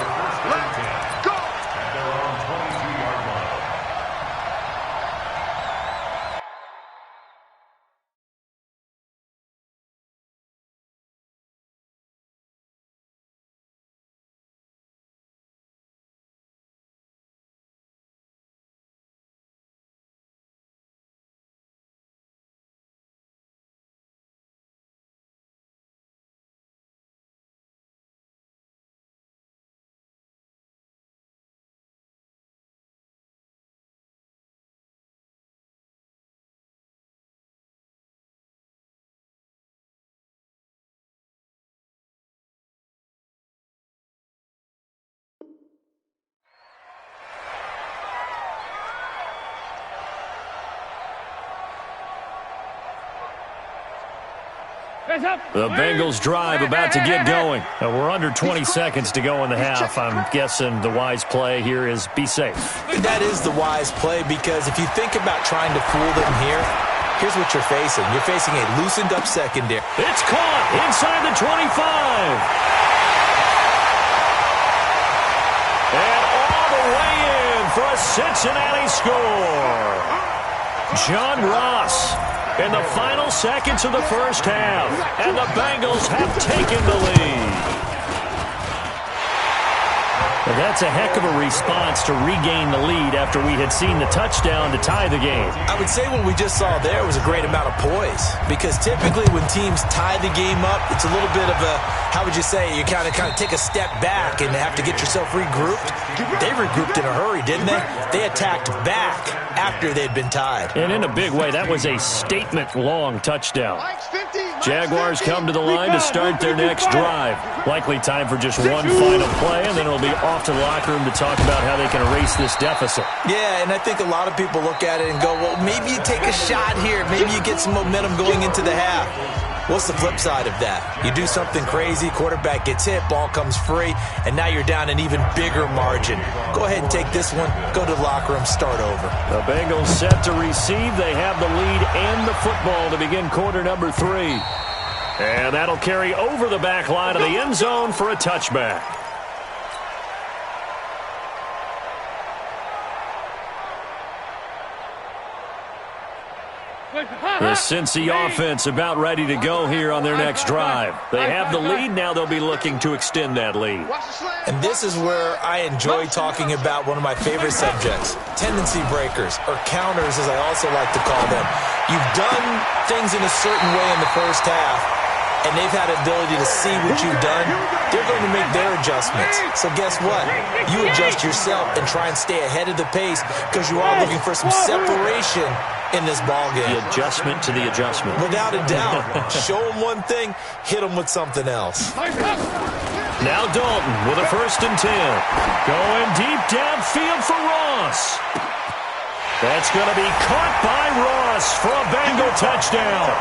The Bengals drive about to get going. We're under 20 seconds to go in the half. I'm guessing the wise play here is be safe. That is the wise play because if you think about trying to fool them here, here's what you're facing. You're facing a loosened up secondary. It's caught inside the 25. And all the way in for a Cincinnati score. John Ross. In the final seconds of the first half, and the Bengals have taken the lead. Well, that's a heck of a response to regain the lead after we had seen the touchdown to tie the game. I would say what we just saw there was a great amount of poise because typically when teams tie the game up, it's a little bit of a, how would you say, you kind of take a step back and have to get yourself regrouped. They regrouped in a hurry, didn't they? They attacked back after they'd been tied. And in a big way, that was a statement-long touchdown. Jaguars come to the line to start their next drive. Likely time for just one final play, and then it'll be off to the locker room to talk about how they can erase this deficit. Yeah, and I think a lot of people look at it and go, well, maybe you take a shot here. Maybe you get some momentum going into the half. What's the flip side of that? You do something crazy, quarterback gets hit, ball comes free, and now you're down an even bigger margin. Go ahead and take this one, go to the locker room, start over. The Bengals set to receive. They have the lead and the football to begin quarter number 3. And that'll carry over the back line of the end zone for a touchback. The Cincy offense about ready to go here on their next drive. They have the lead. Now they'll be looking to extend that lead. And this is where I enjoy talking about one of my favorite subjects, tendency breakers, or counters as I also like to call them. You've done things in a certain way in the first half, and they've had the ability to see what you've done. They're going to make their adjustments. So guess what? You adjust yourself and try and stay ahead of the pace because you are looking for some separation in this ballgame. The adjustment to the adjustment. Without a doubt. Show them one thing, hit them with something else. Now Dalton with a 1st and 10. Going deep downfield for Ross. That's going to be caught by Ross for a Bengal touchdown.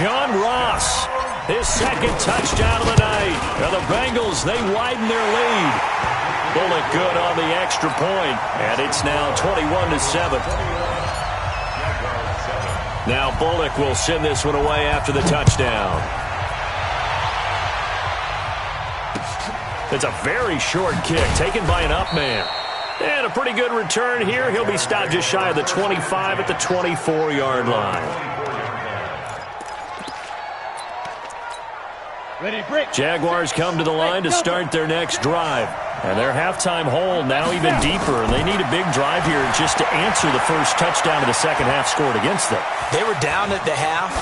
John Ross, his 2nd touchdown of the night. Now the Bengals, they widen their lead. Bullock good on the extra point, and it's now 21-7. Now Bullock will send this one away after the touchdown. It's a very short kick taken by an up man. And a pretty good return here. He'll be stopped just shy of the 25 at the 24-yard line. Jaguars come to the line to start their next drive. And their halftime hole now even deeper. And they need a big drive here just to answer the first touchdown of the second half scored against them. They were down at the half.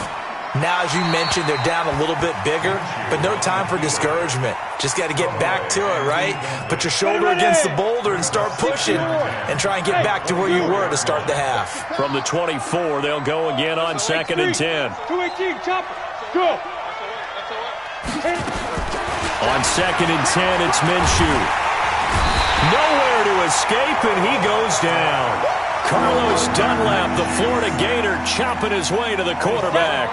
Now, as you mentioned, they're down a little bit bigger, but no time for discouragement. Just got to get back to it, right? Put your shoulder against the boulder and start pushing and try and get back to where you were to start the half. From the 24, they'll go again on 2nd and 10. Go. On 2nd and 10, it's Minshew. Nowhere to escape, and he goes down. Carlos Dunlap, the Florida Gator, chopping his way to the quarterback.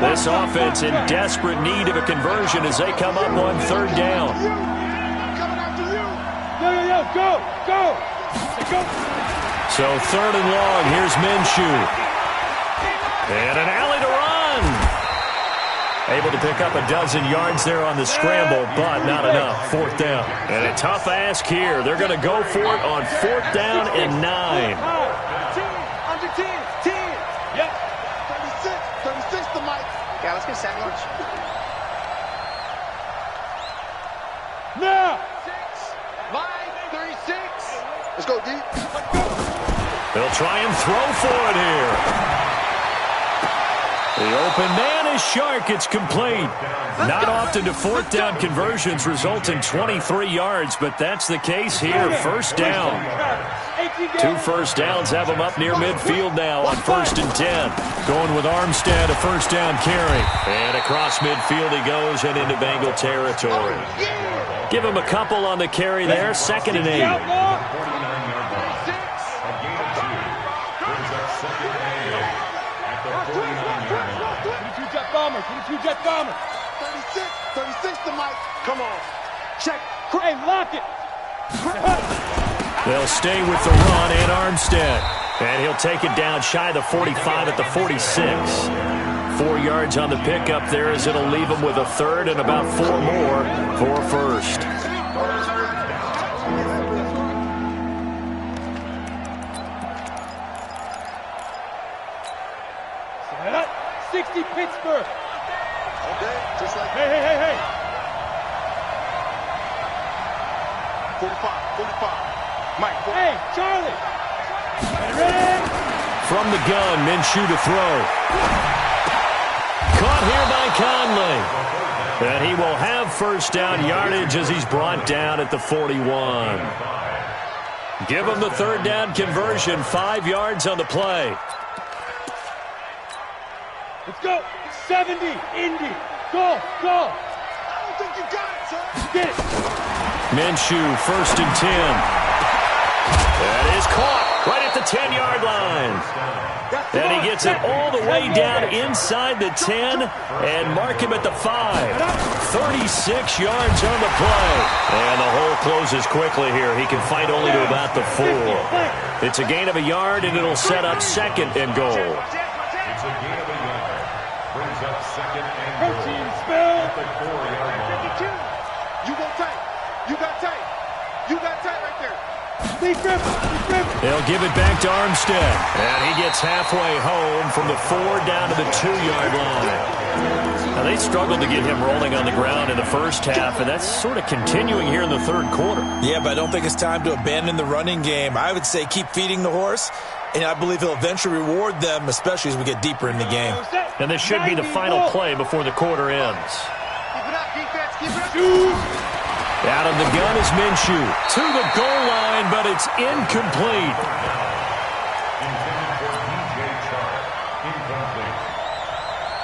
This offense in desperate need of a conversion as they come up on 3rd down. Go! Go! Go! So 3rd and long. Here's Minshew. And an alley to run. Able to pick up a dozen yards there on the scramble, but not enough. 4th down. And a tough ask here. They're going to go for it on 4th down and 9. Under 10. 10. Yep. 36 to Mike. Yeah, let's get sandwich. Now. 6. Line 36. Let's go deep. They'll try and throw for it here. The open man is Shark. It's complete. Not often do 4th down conversions result in 23 yards, but that's the case here. 1st down. 2 first downs have him up near midfield now on 1st and 10. Going with Armstead, a 1st down carry. And across midfield he goes and into Bengal territory. Give him a couple on the carry there. 2nd and 8. Bomber, 22 jet bomber. 36 to Mike. Come on. Check. Hey, lock it. They'll stay with the run and Armstead. And he'll take it down shy of the 45 at the 46. 4 yards on the pickup there as it'll leave him with a 3rd and about 4 more for 1st. 60 Pittsburgh. Okay, just like Hey. 45. Mike. 45. Hey, Charlie. Ready? From the gun, Minshew to throw. Caught here by Conley. And he will have 1st down yardage as he's brought down at the 41. Give him the 3rd down conversion. 5 yards on the play. Let's go. 70. Indy. Go. I don't think you got it, sir. Get it. Minshew, 1st and 10. That is caught right at the 10-yard line. And he gets it all the way down inside the 10 and mark him at the 5. 36 yards on the play. And the hole closes quickly here. He can fight only to about the 4. It's a gain of a yard, and it'll set up 2nd and goal. It's a gain of a yard. Brings up 2nd and goal. Protein spill. At the 4-yard line. 52. You go tight. You got tight. You got tight right there. Big grip. They'll give it back to Armstead. And he gets halfway home from the 4 down to the 2-yard line. Now, they struggled to get him rolling on the ground in the first half, and that's sort of continuing here in the 3rd quarter. Yeah, but I don't think it's time to abandon the running game. I would say keep feeding the horse, and I believe he'll eventually reward them, especially as we get deeper in the game. And this should be the final play before the quarter ends. Keep it up, defense. Keep it up. Out of the gun is Minshew. To the goal line, but it's incomplete. Intended for DJ Chark. Incomplete.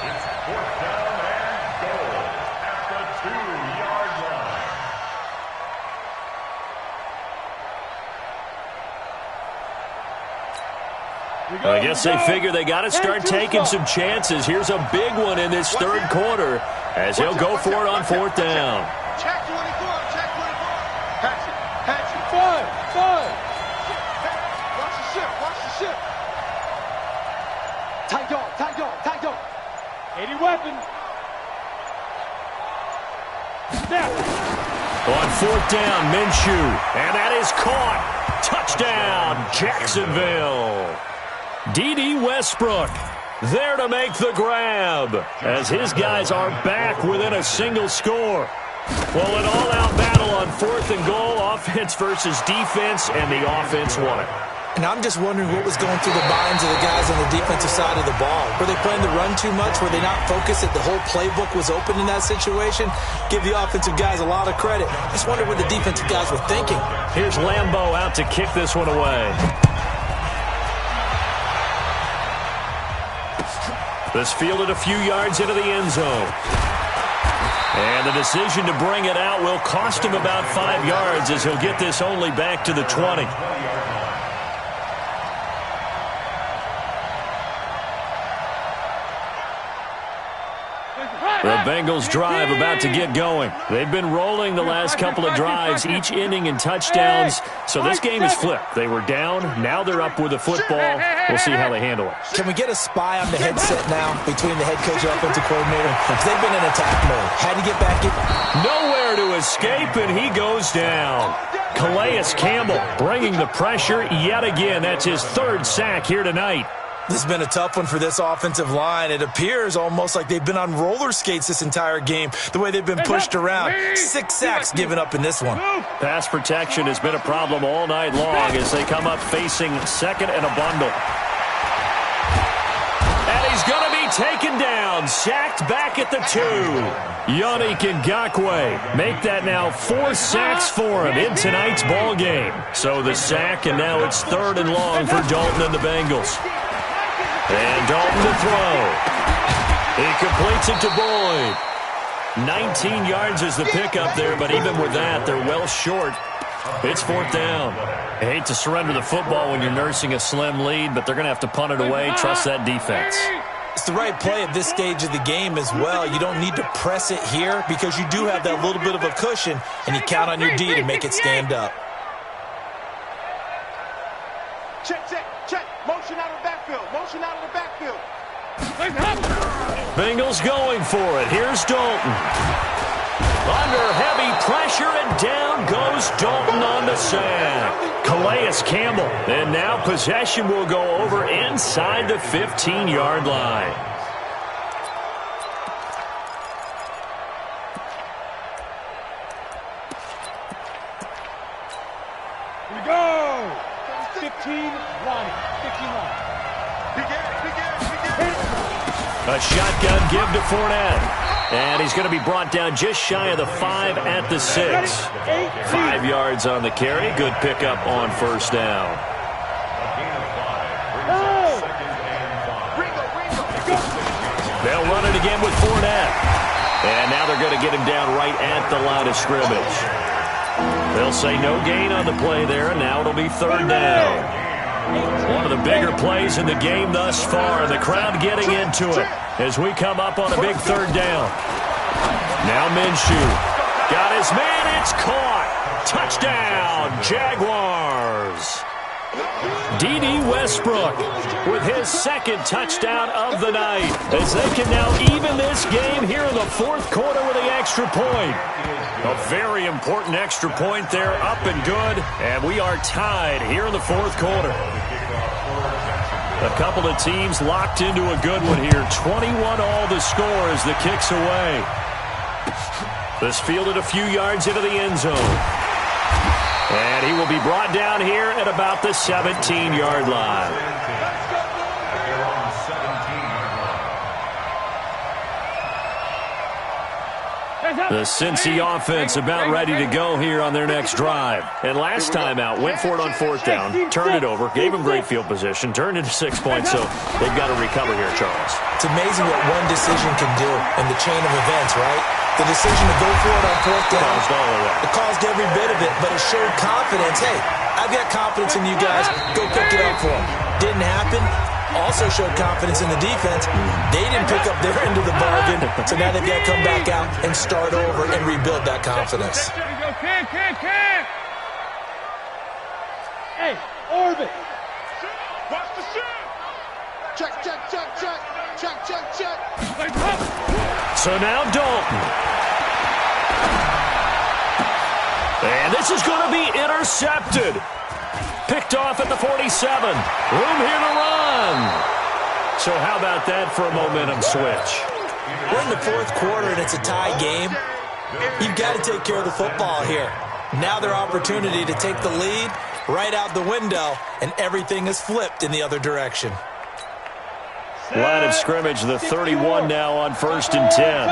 It's 4th down and goal at the 2-yard line. I guess they figure they got to start taking some chances. Here's a big one in this 3rd quarter as he'll go for it on 4th down. Check 24. Check 24. Hatch it. 5. Watch the ship. Tight dog. 80 weapons. Snap. On 4th down, Minshew. And that is caught. Touchdown, Jacksonville. D.D. Westbrook there to make the grab as his guys are back within a single score. Well, an all-out battle on 4th and goal, offense versus defense, and the offense won it. And I'm just wondering what was going through the minds of the guys on the defensive side of the ball. Were they playing the run too much? Were they not focused that the whole playbook was open in that situation? Give the offensive guys a lot of credit. Just wonder what the defensive guys were thinking. Here's Lambeau out to kick this one away. This fielded a few yards into the end zone. And the decision to bring it out will cost him about 5 yards as he'll get this only back to the 20. The Bengals drive about to get going. They've been rolling the last couple of drives, each ending in touchdowns. So this game is flipped. They were down. Now they're up with the football. We'll see how they handle it. Can we get a spy on the headset now between the head coach and offensive coordinator? Because they've been in attack mode. Had to get back in. Nowhere to escape, and he goes down. Calais Campbell bringing the pressure yet again. That's his third sack here tonight. This has been a tough one for this offensive line. It appears almost like they've been on roller skates this entire game, the way they've been pushed around. 6 sacks given up in this one. Pass protection has been a problem all night long as they come up facing second and a bundle. And he's going to be taken down, sacked back at the 2. Yannick Ngakoue make that now 4 sacks for him in tonight's ball game. So the sack, and now it's 3rd and long for Dalton and the Bengals. And Dalton to throw. He completes it to Boyd. 19 yards is the pickup there, but even with that, they're well short. It's 4th down. I hate to surrender the football when you're nursing a slim lead, but they're going to have to punt it away. Trust that defense. It's the right play at this stage of the game as well. You don't need to press it here because you do have that little bit of a cushion, and you count on your D to make it stand up. Check, check, check. Motion out of the backfield. Motion out of the backfield. Bengals going for it. Here's Dalton. Under heavy pressure, and down goes Dalton on the sack. Calais Campbell. And now possession will go over inside the 15-yard line. Here we go. 15 line. 15 line. A shotgun give to Fournette. And he's going to be brought down just shy of the 5 at the 6. 5 yards on the carry. Good pickup on 1st down. They'll run it again with Fournette. And now they're going to get him down right at the line of scrimmage. They'll say no gain on the play there, and now it'll be 3rd down. One of the bigger plays in the game thus far, and the crowd getting into it as we come up on a big 3rd down. Now Minshew. Got his man. It's caught. Touchdown, Jaguars. D.D. Westbrook with his 2nd touchdown of the night as they can now even this game here in the 4th quarter with the extra point. A very important extra point there, up and good, and we are tied here in the 4th quarter. A couple of teams locked into a good one here. 21 all the score as the kick's away. This fielded a few yards into the end zone. And he will be brought down here at about the 17-yard line. The Cincy offense about ready to go here on their next drive. And last time out, went for it on 4th down, turned it over, gave them great field position, turned it to 6 points, so they've got to recover here, Charles. It's amazing what one decision can do in the chain of events, right? The decision to go for it on 4th down. Caused all of that. It caused every bit of it, but it showed confidence. Hey, I've got confidence in you guys. Go pick it up for them. Didn't happen. Also showed confidence in the defense. They didn't pick up their end of the bargain, so now they've got to come back out and start over and rebuild that confidence. Hey, Orbit. Watch the shot. Check, check, check, check. Check, check, check. So now Dalton. And this is going to be intercepted. Picked off at the 47. Room here to run. So how about that for a momentum switch? We're in the 4th quarter, and it's a tie game. You've got to take care of the football here. Now their opportunity to take the lead right out the window, and everything is flipped in the other direction. Line of scrimmage, the 31 now on 1st and 10.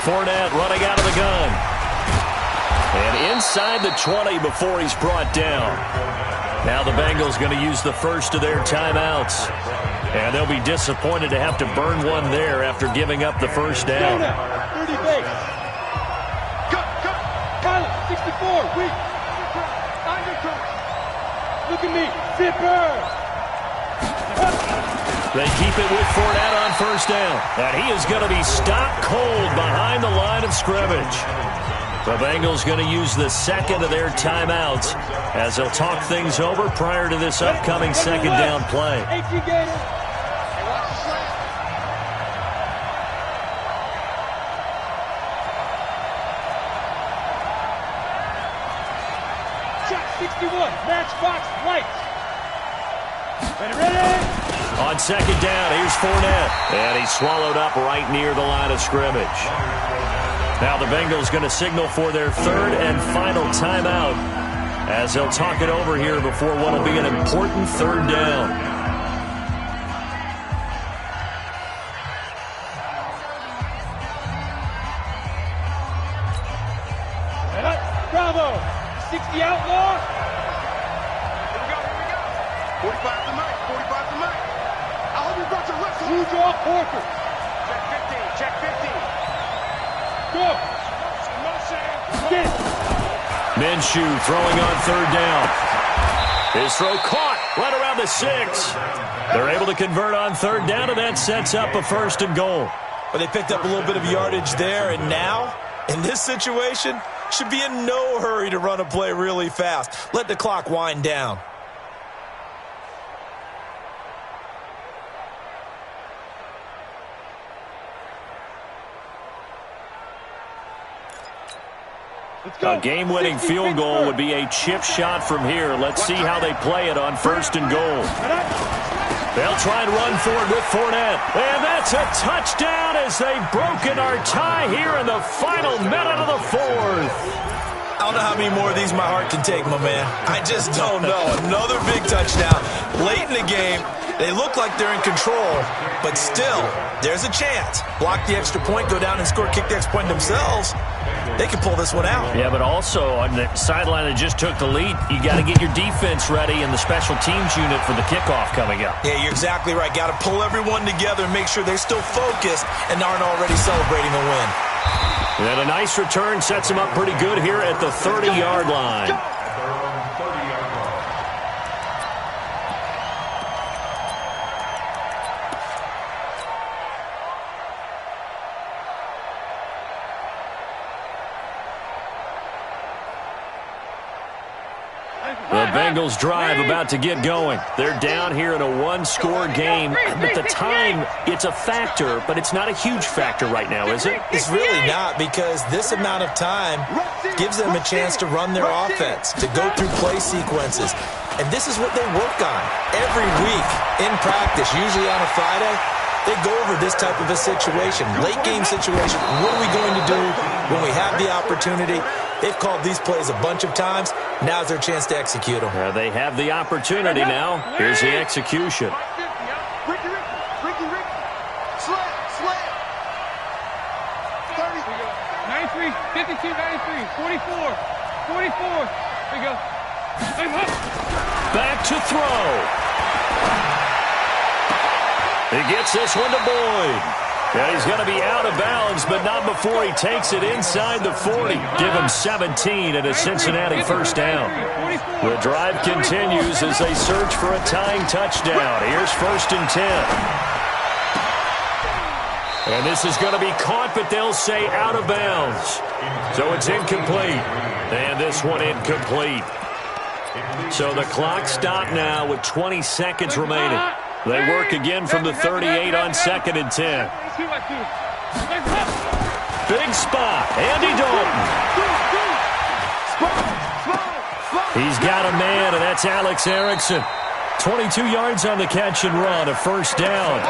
Fournette running out of the gun. And inside the 20 before he's brought down. Now the Bengals going to use the first of their timeouts. And they'll be disappointed to have to burn one there after giving up the 1st down. 30 base. Cut, cut. Pilot, 64, weak. Look at me, zipper. They keep it with Fournette on first down. And he is going to be stopped cold behind the line of scrimmage. The Bengals going to use the second of their timeouts as they'll talk things over prior to this upcoming second down play. Matchbox lights. Ready? On second down, here's Fournette. And he's swallowed up right near the line of scrimmage. Now the Bengals going to signal for their third and final timeout as they'll talk it over here before what will be an important third down. Bravo. 60 outlaw. 45 tonight. 45 tonight. I hope you brought your reps. Blue jaw Porker. Check 15. Check 15. Go. Minshew throwing on third down. His throw caught right around the 6. They're able to convert on third down, and that sets up a first and goal. But they picked up a little bit of yardage there, and now, in this situation, should be in no hurry to run a play really fast. Let the clock wind down. A game-winning field goal would be a chip shot from here. Let's see how they play it on first and goal. They'll try and run for it with Fournette. And that's a touchdown as they've broken our tie here in the final minute of the fourth. I don't know how many more of these my heart can take, my man. I just don't know. Another big touchdown late in the game. They look like they're in control, but still, there's a chance. Block the extra point, go down and score, kick the extra point themselves. They can pull this one out. Yeah, but also on the sideline that just took the lead, you got to get your defense ready and the special teams unit for the kickoff coming up. Yeah, you're exactly right. Got to pull everyone together and make sure they're still focused and aren't already celebrating a win. And a nice return sets them up pretty good here at the 30-yard line. The Bengals drive about to get going. They're down here in a one-score game. At the time, it's a factor, but it's not a huge factor right now, is it? It's really not, because this amount of time gives them a chance to run their offense, to go through play sequences. And this is what they work on every week in practice, usually on a Friday. They go over this type of a situation, late-game situation. What are we going to do when we have the opportunity? They've called these plays a bunch of times. Now's their chance to execute them. They have the opportunity now. Here's the execution. Ricky. Slam. 30. 93, 52, 93, 44. 44. There you go. Back to throw. He gets this one to Boyd. Yeah, he's going to be out of bounds, but not before he takes it inside the 40. Give him 17 and a Cincinnati first down. The drive continues as they search for a tying touchdown. Here's first and 10. And this is going to be caught, but they'll say out of bounds. So it's incomplete. And this one incomplete. So the clock stopped now with 20 seconds remaining. They work again from the 38 on second and 10. Big spot. Andy Dalton. He's got a man, and that's Alex Erickson. 22 yards on the catch and run, a first down.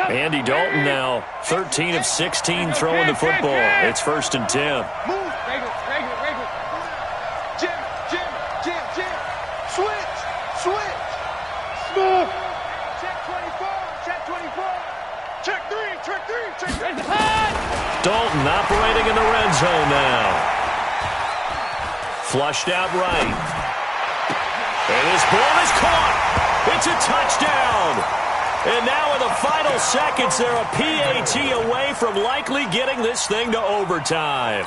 Andy Dalton now 13 of 16 throwing the football. It's first and 10. Jim. Switch. Smooth. Check 24. Check 3. Dalton operating in the red zone now. Flushed out right. And this ball is caught. It's a touchdown. And now in the final seconds, they're a PAT away from likely getting this thing to overtime.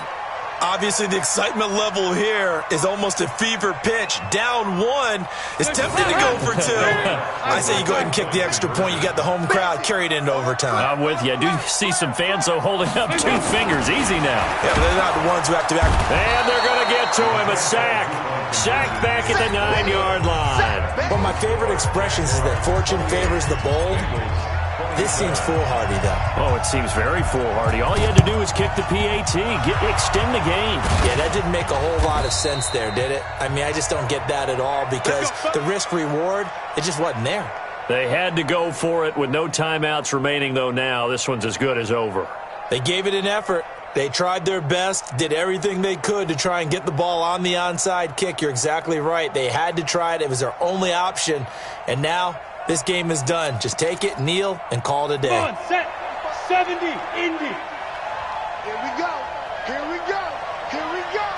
Obviously, the excitement level here is almost a fever pitch. Down one, is tempted to go for two. I say you go ahead and kick the extra point. You got the home crowd carried into overtime. I'm with you. I do see some fans, though, holding up 2 fingers. Easy now. Yeah, but they're not the ones who have to act. And they're going to get to him. A sack. Sack back at the 9-yard line. One of my favorite expressions is that fortune favors the bold. This seems foolhardy, though. Oh, it seems very foolhardy. All you had to do was kick the PAT, extend the game. Yeah, that didn't make a whole lot of sense there, did it? I mean, I just don't get that at all because the risk-reward, it just wasn't there. They had to go for it with no timeouts remaining, though, now. This one's as good as over. They gave it an effort. They tried their best, did everything they could to try and get the ball on the onside kick. You're exactly right. They had to try it. It was their only option. And now this game is done. Just take it, kneel, and call it a day. Come on, set. 70, Indy. Here we go. Here we go. Here we go.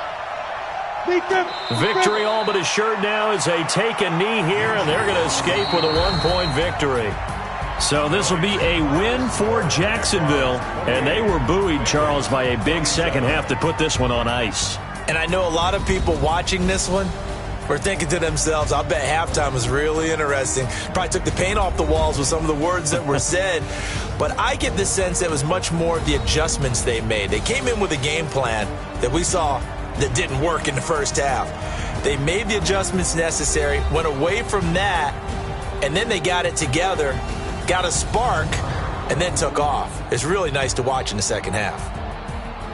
Beat them. Victory all but assured now as they take a knee here, and they're going to escape with a 1-point victory. So this will be a win for Jacksonville, and they were buoyed, Charles, by a big second half to put this one on ice. And I know a lot of people watching this one were thinking to themselves, I'll bet halftime was really interesting. Probably took the paint off the walls with some of the words that were said. But I get the sense that it was much more of the adjustments they made. They came in with a game plan that we saw that didn't work in the first half. They made the adjustments necessary, went away from that, and then they got it together, got a spark, and then took off. It's really nice to watch in the second half.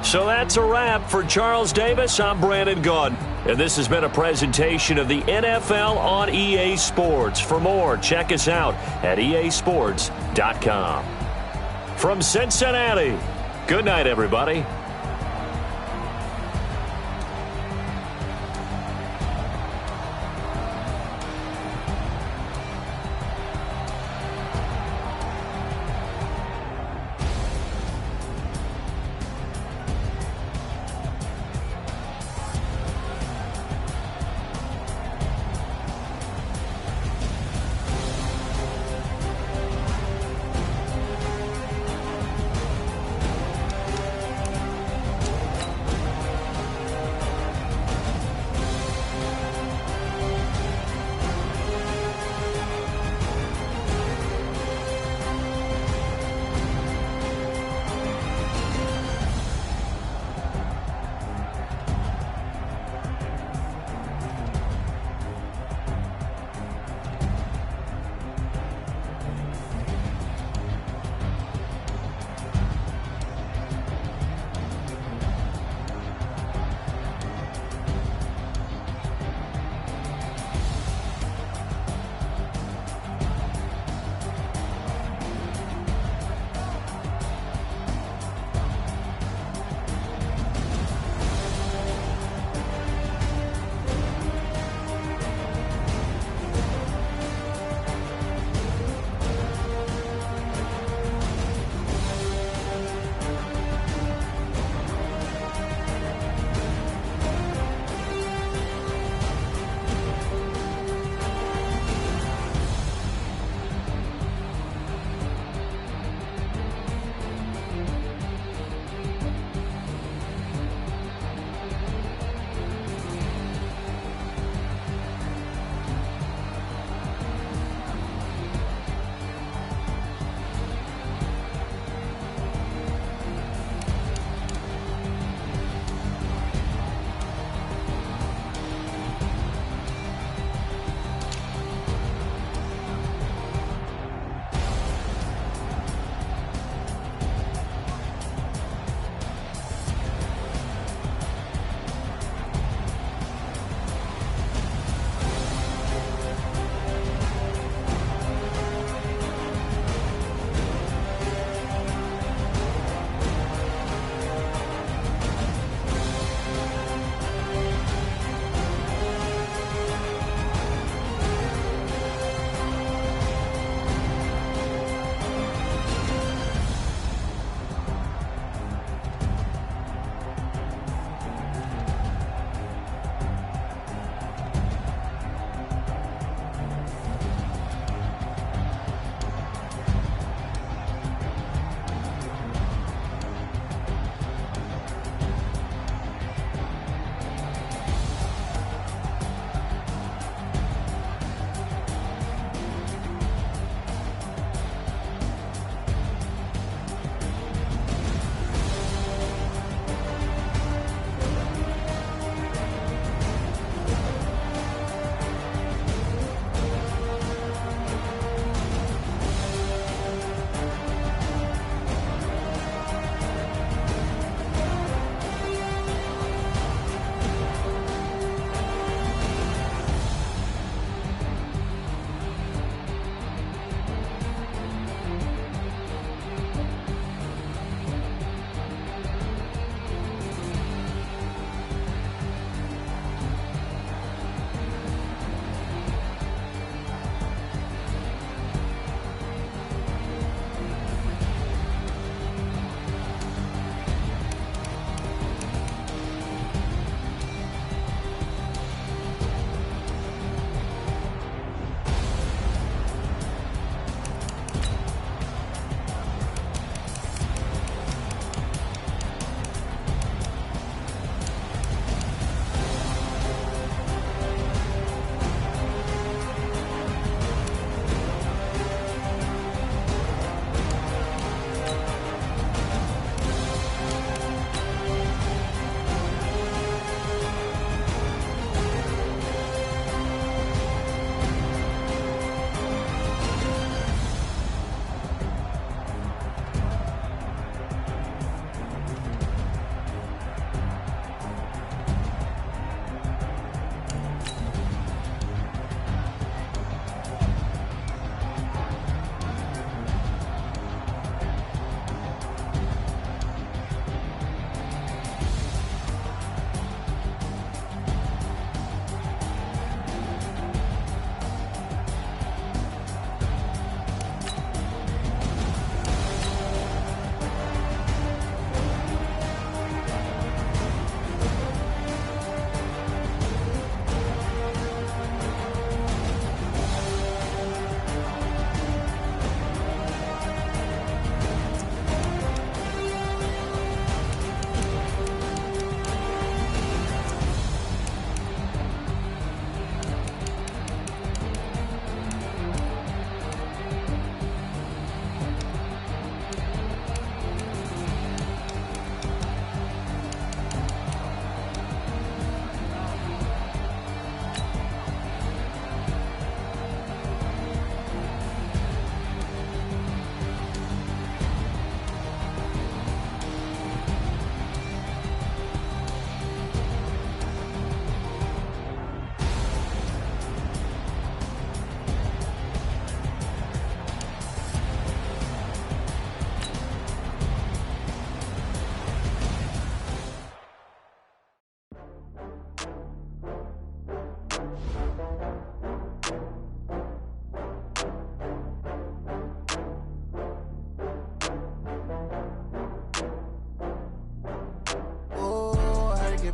So that's a wrap for Charles Davis. I'm Brandon Gunn, and this has been a presentation of the NFL on EA Sports. For more, check us out at easports.com. From Cincinnati, good night, everybody.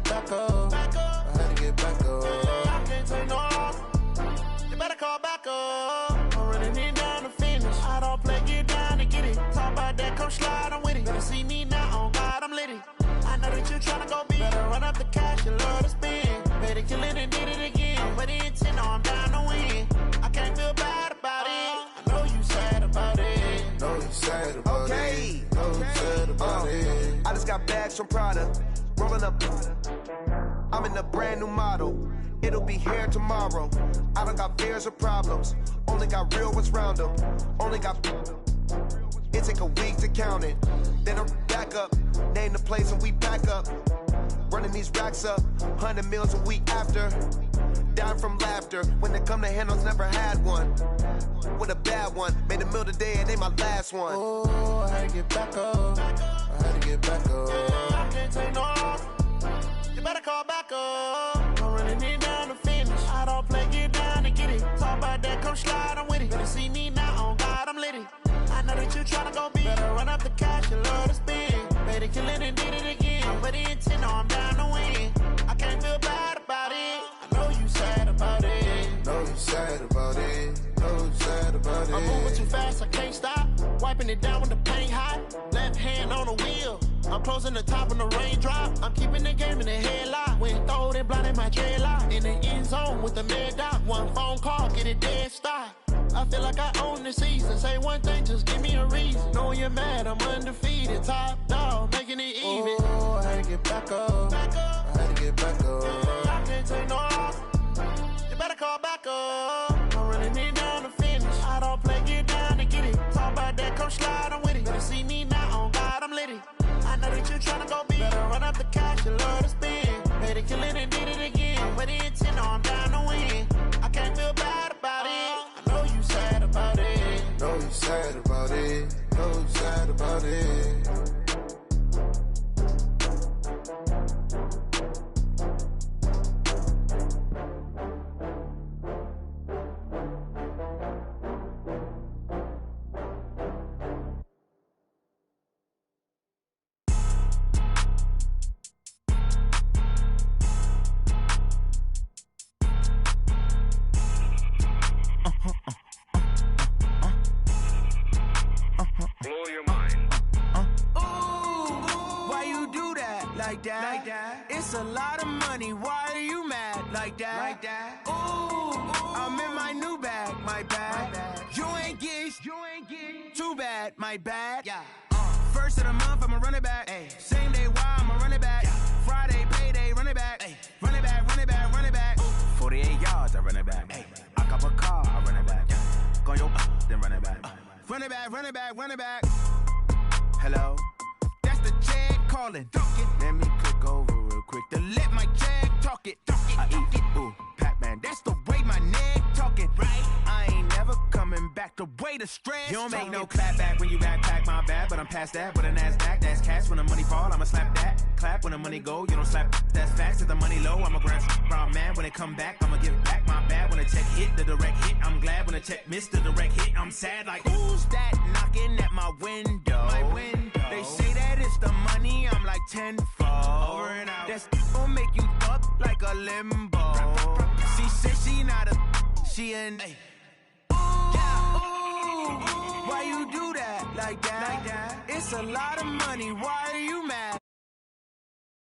back up. I had to get back up. I can't take no loss. You better call back up. I'm running it down to finish. I don't play, get down to get it. Talk about that, come slide, I'm with it. Better see me now, on God, I'm litty. I know that you tryna go big. Better run up the cash, you love to spend. Better kill it and did it again. But the intent, no, I'm down to win. I can't feel bad about it. I know you sad about it. Know you sad about it. Know you sad about it. I just got bags from Prada. Rolling up. I'm in a brand new model. It'll be here tomorrow. I don't got fears or problems. Only got real ones round them. Only got. It take a week to count it. Then I'm back up. Name the place and we back up. Running these racks up. 100 meals a week after. Down from laughter. When they come to handles, never had one. With a bad one. Made a meal today and ain't my last one. Oh, I had to get back up. I had to get back up. I can't take no loss. You better call back up. I'm running it down to finish. I don't play, get down to get it. Talk about that, come slide, I'm with it. Better see me now, on God, I'm litty. I know that you tryna go big. Better run up the cash, you love to spend. Better kill it and did it again. But the intent, no, I'm down to win. I can't feel bad about it. I know you sad about it. Know you sad about it. Know you sad about it. I'm moving too fast, I can't stop. Wiping it down with the paint hot. Left hand on the wheel. I'm closing the top when the raindrop. I'm keeping the game in the headlock. When throwed and blinded my dreadlock. In the end zone with the mad dot. One phone call, get it dead stop. I feel like I own the season. Say one thing, just give me a reason. Knowing you're mad, I'm undefeated. Top dog, making it even. Oh, I had to get back up. I had to get back up. I can't take no loss. You better call back up. I'm running it down to finish. I don't play, get down to get it. Talk about that, come slide, I'm with it. Better see me now, on God, I'm litty. I know that you tryna go big. Better run up the cash, you love to spend. Better kill it and did it again. But the intent, no, I'm down to win. I can't feel bad about it. I know you sad about it. Know you sad about it. Know you sad about it. Like that. It's a lot of money. Why are you mad like that? Ooh, I'm in my new bag, my bad. You ain't getting too bad, my bad. Yeah. First of the month, I'ma run it back. Ay. Same day, why I'ma run it back. Yeah. Friday, payday, run it back. Ay. Run it back, run it back, run it back. 48 yards, I run it back. Ay. I cop a car, I run it back. Yeah. Go your then run it back. Run it back, run it back, run it back. Hello? That's the check calling. Let me click over real quick to let my check talk it. I eat it, ooh, Pac-Man. That's the way my neck talking. Right? I ain't never coming back the way the stress. You don't make no clap back when you backpack my bad, but I'm past that with a NASDAQ. That's cash when the money fall, I'ma slap that. Clap when the money go, you don't slap. That's facts. If the money low, I'ma grab brown man. When it come back, I'ma give back my bad. When the check hit, the direct hit. I'm glad when the check missed the direct hit. I'm sad like, who's that knocking at my window? My window. They say that it's the money, I'm like tenfold. Over and out. That's gon' make you up like a limbo. She said she not a, she an. Ay. Ooh, why you do that like that? It's a lot of money, why are you mad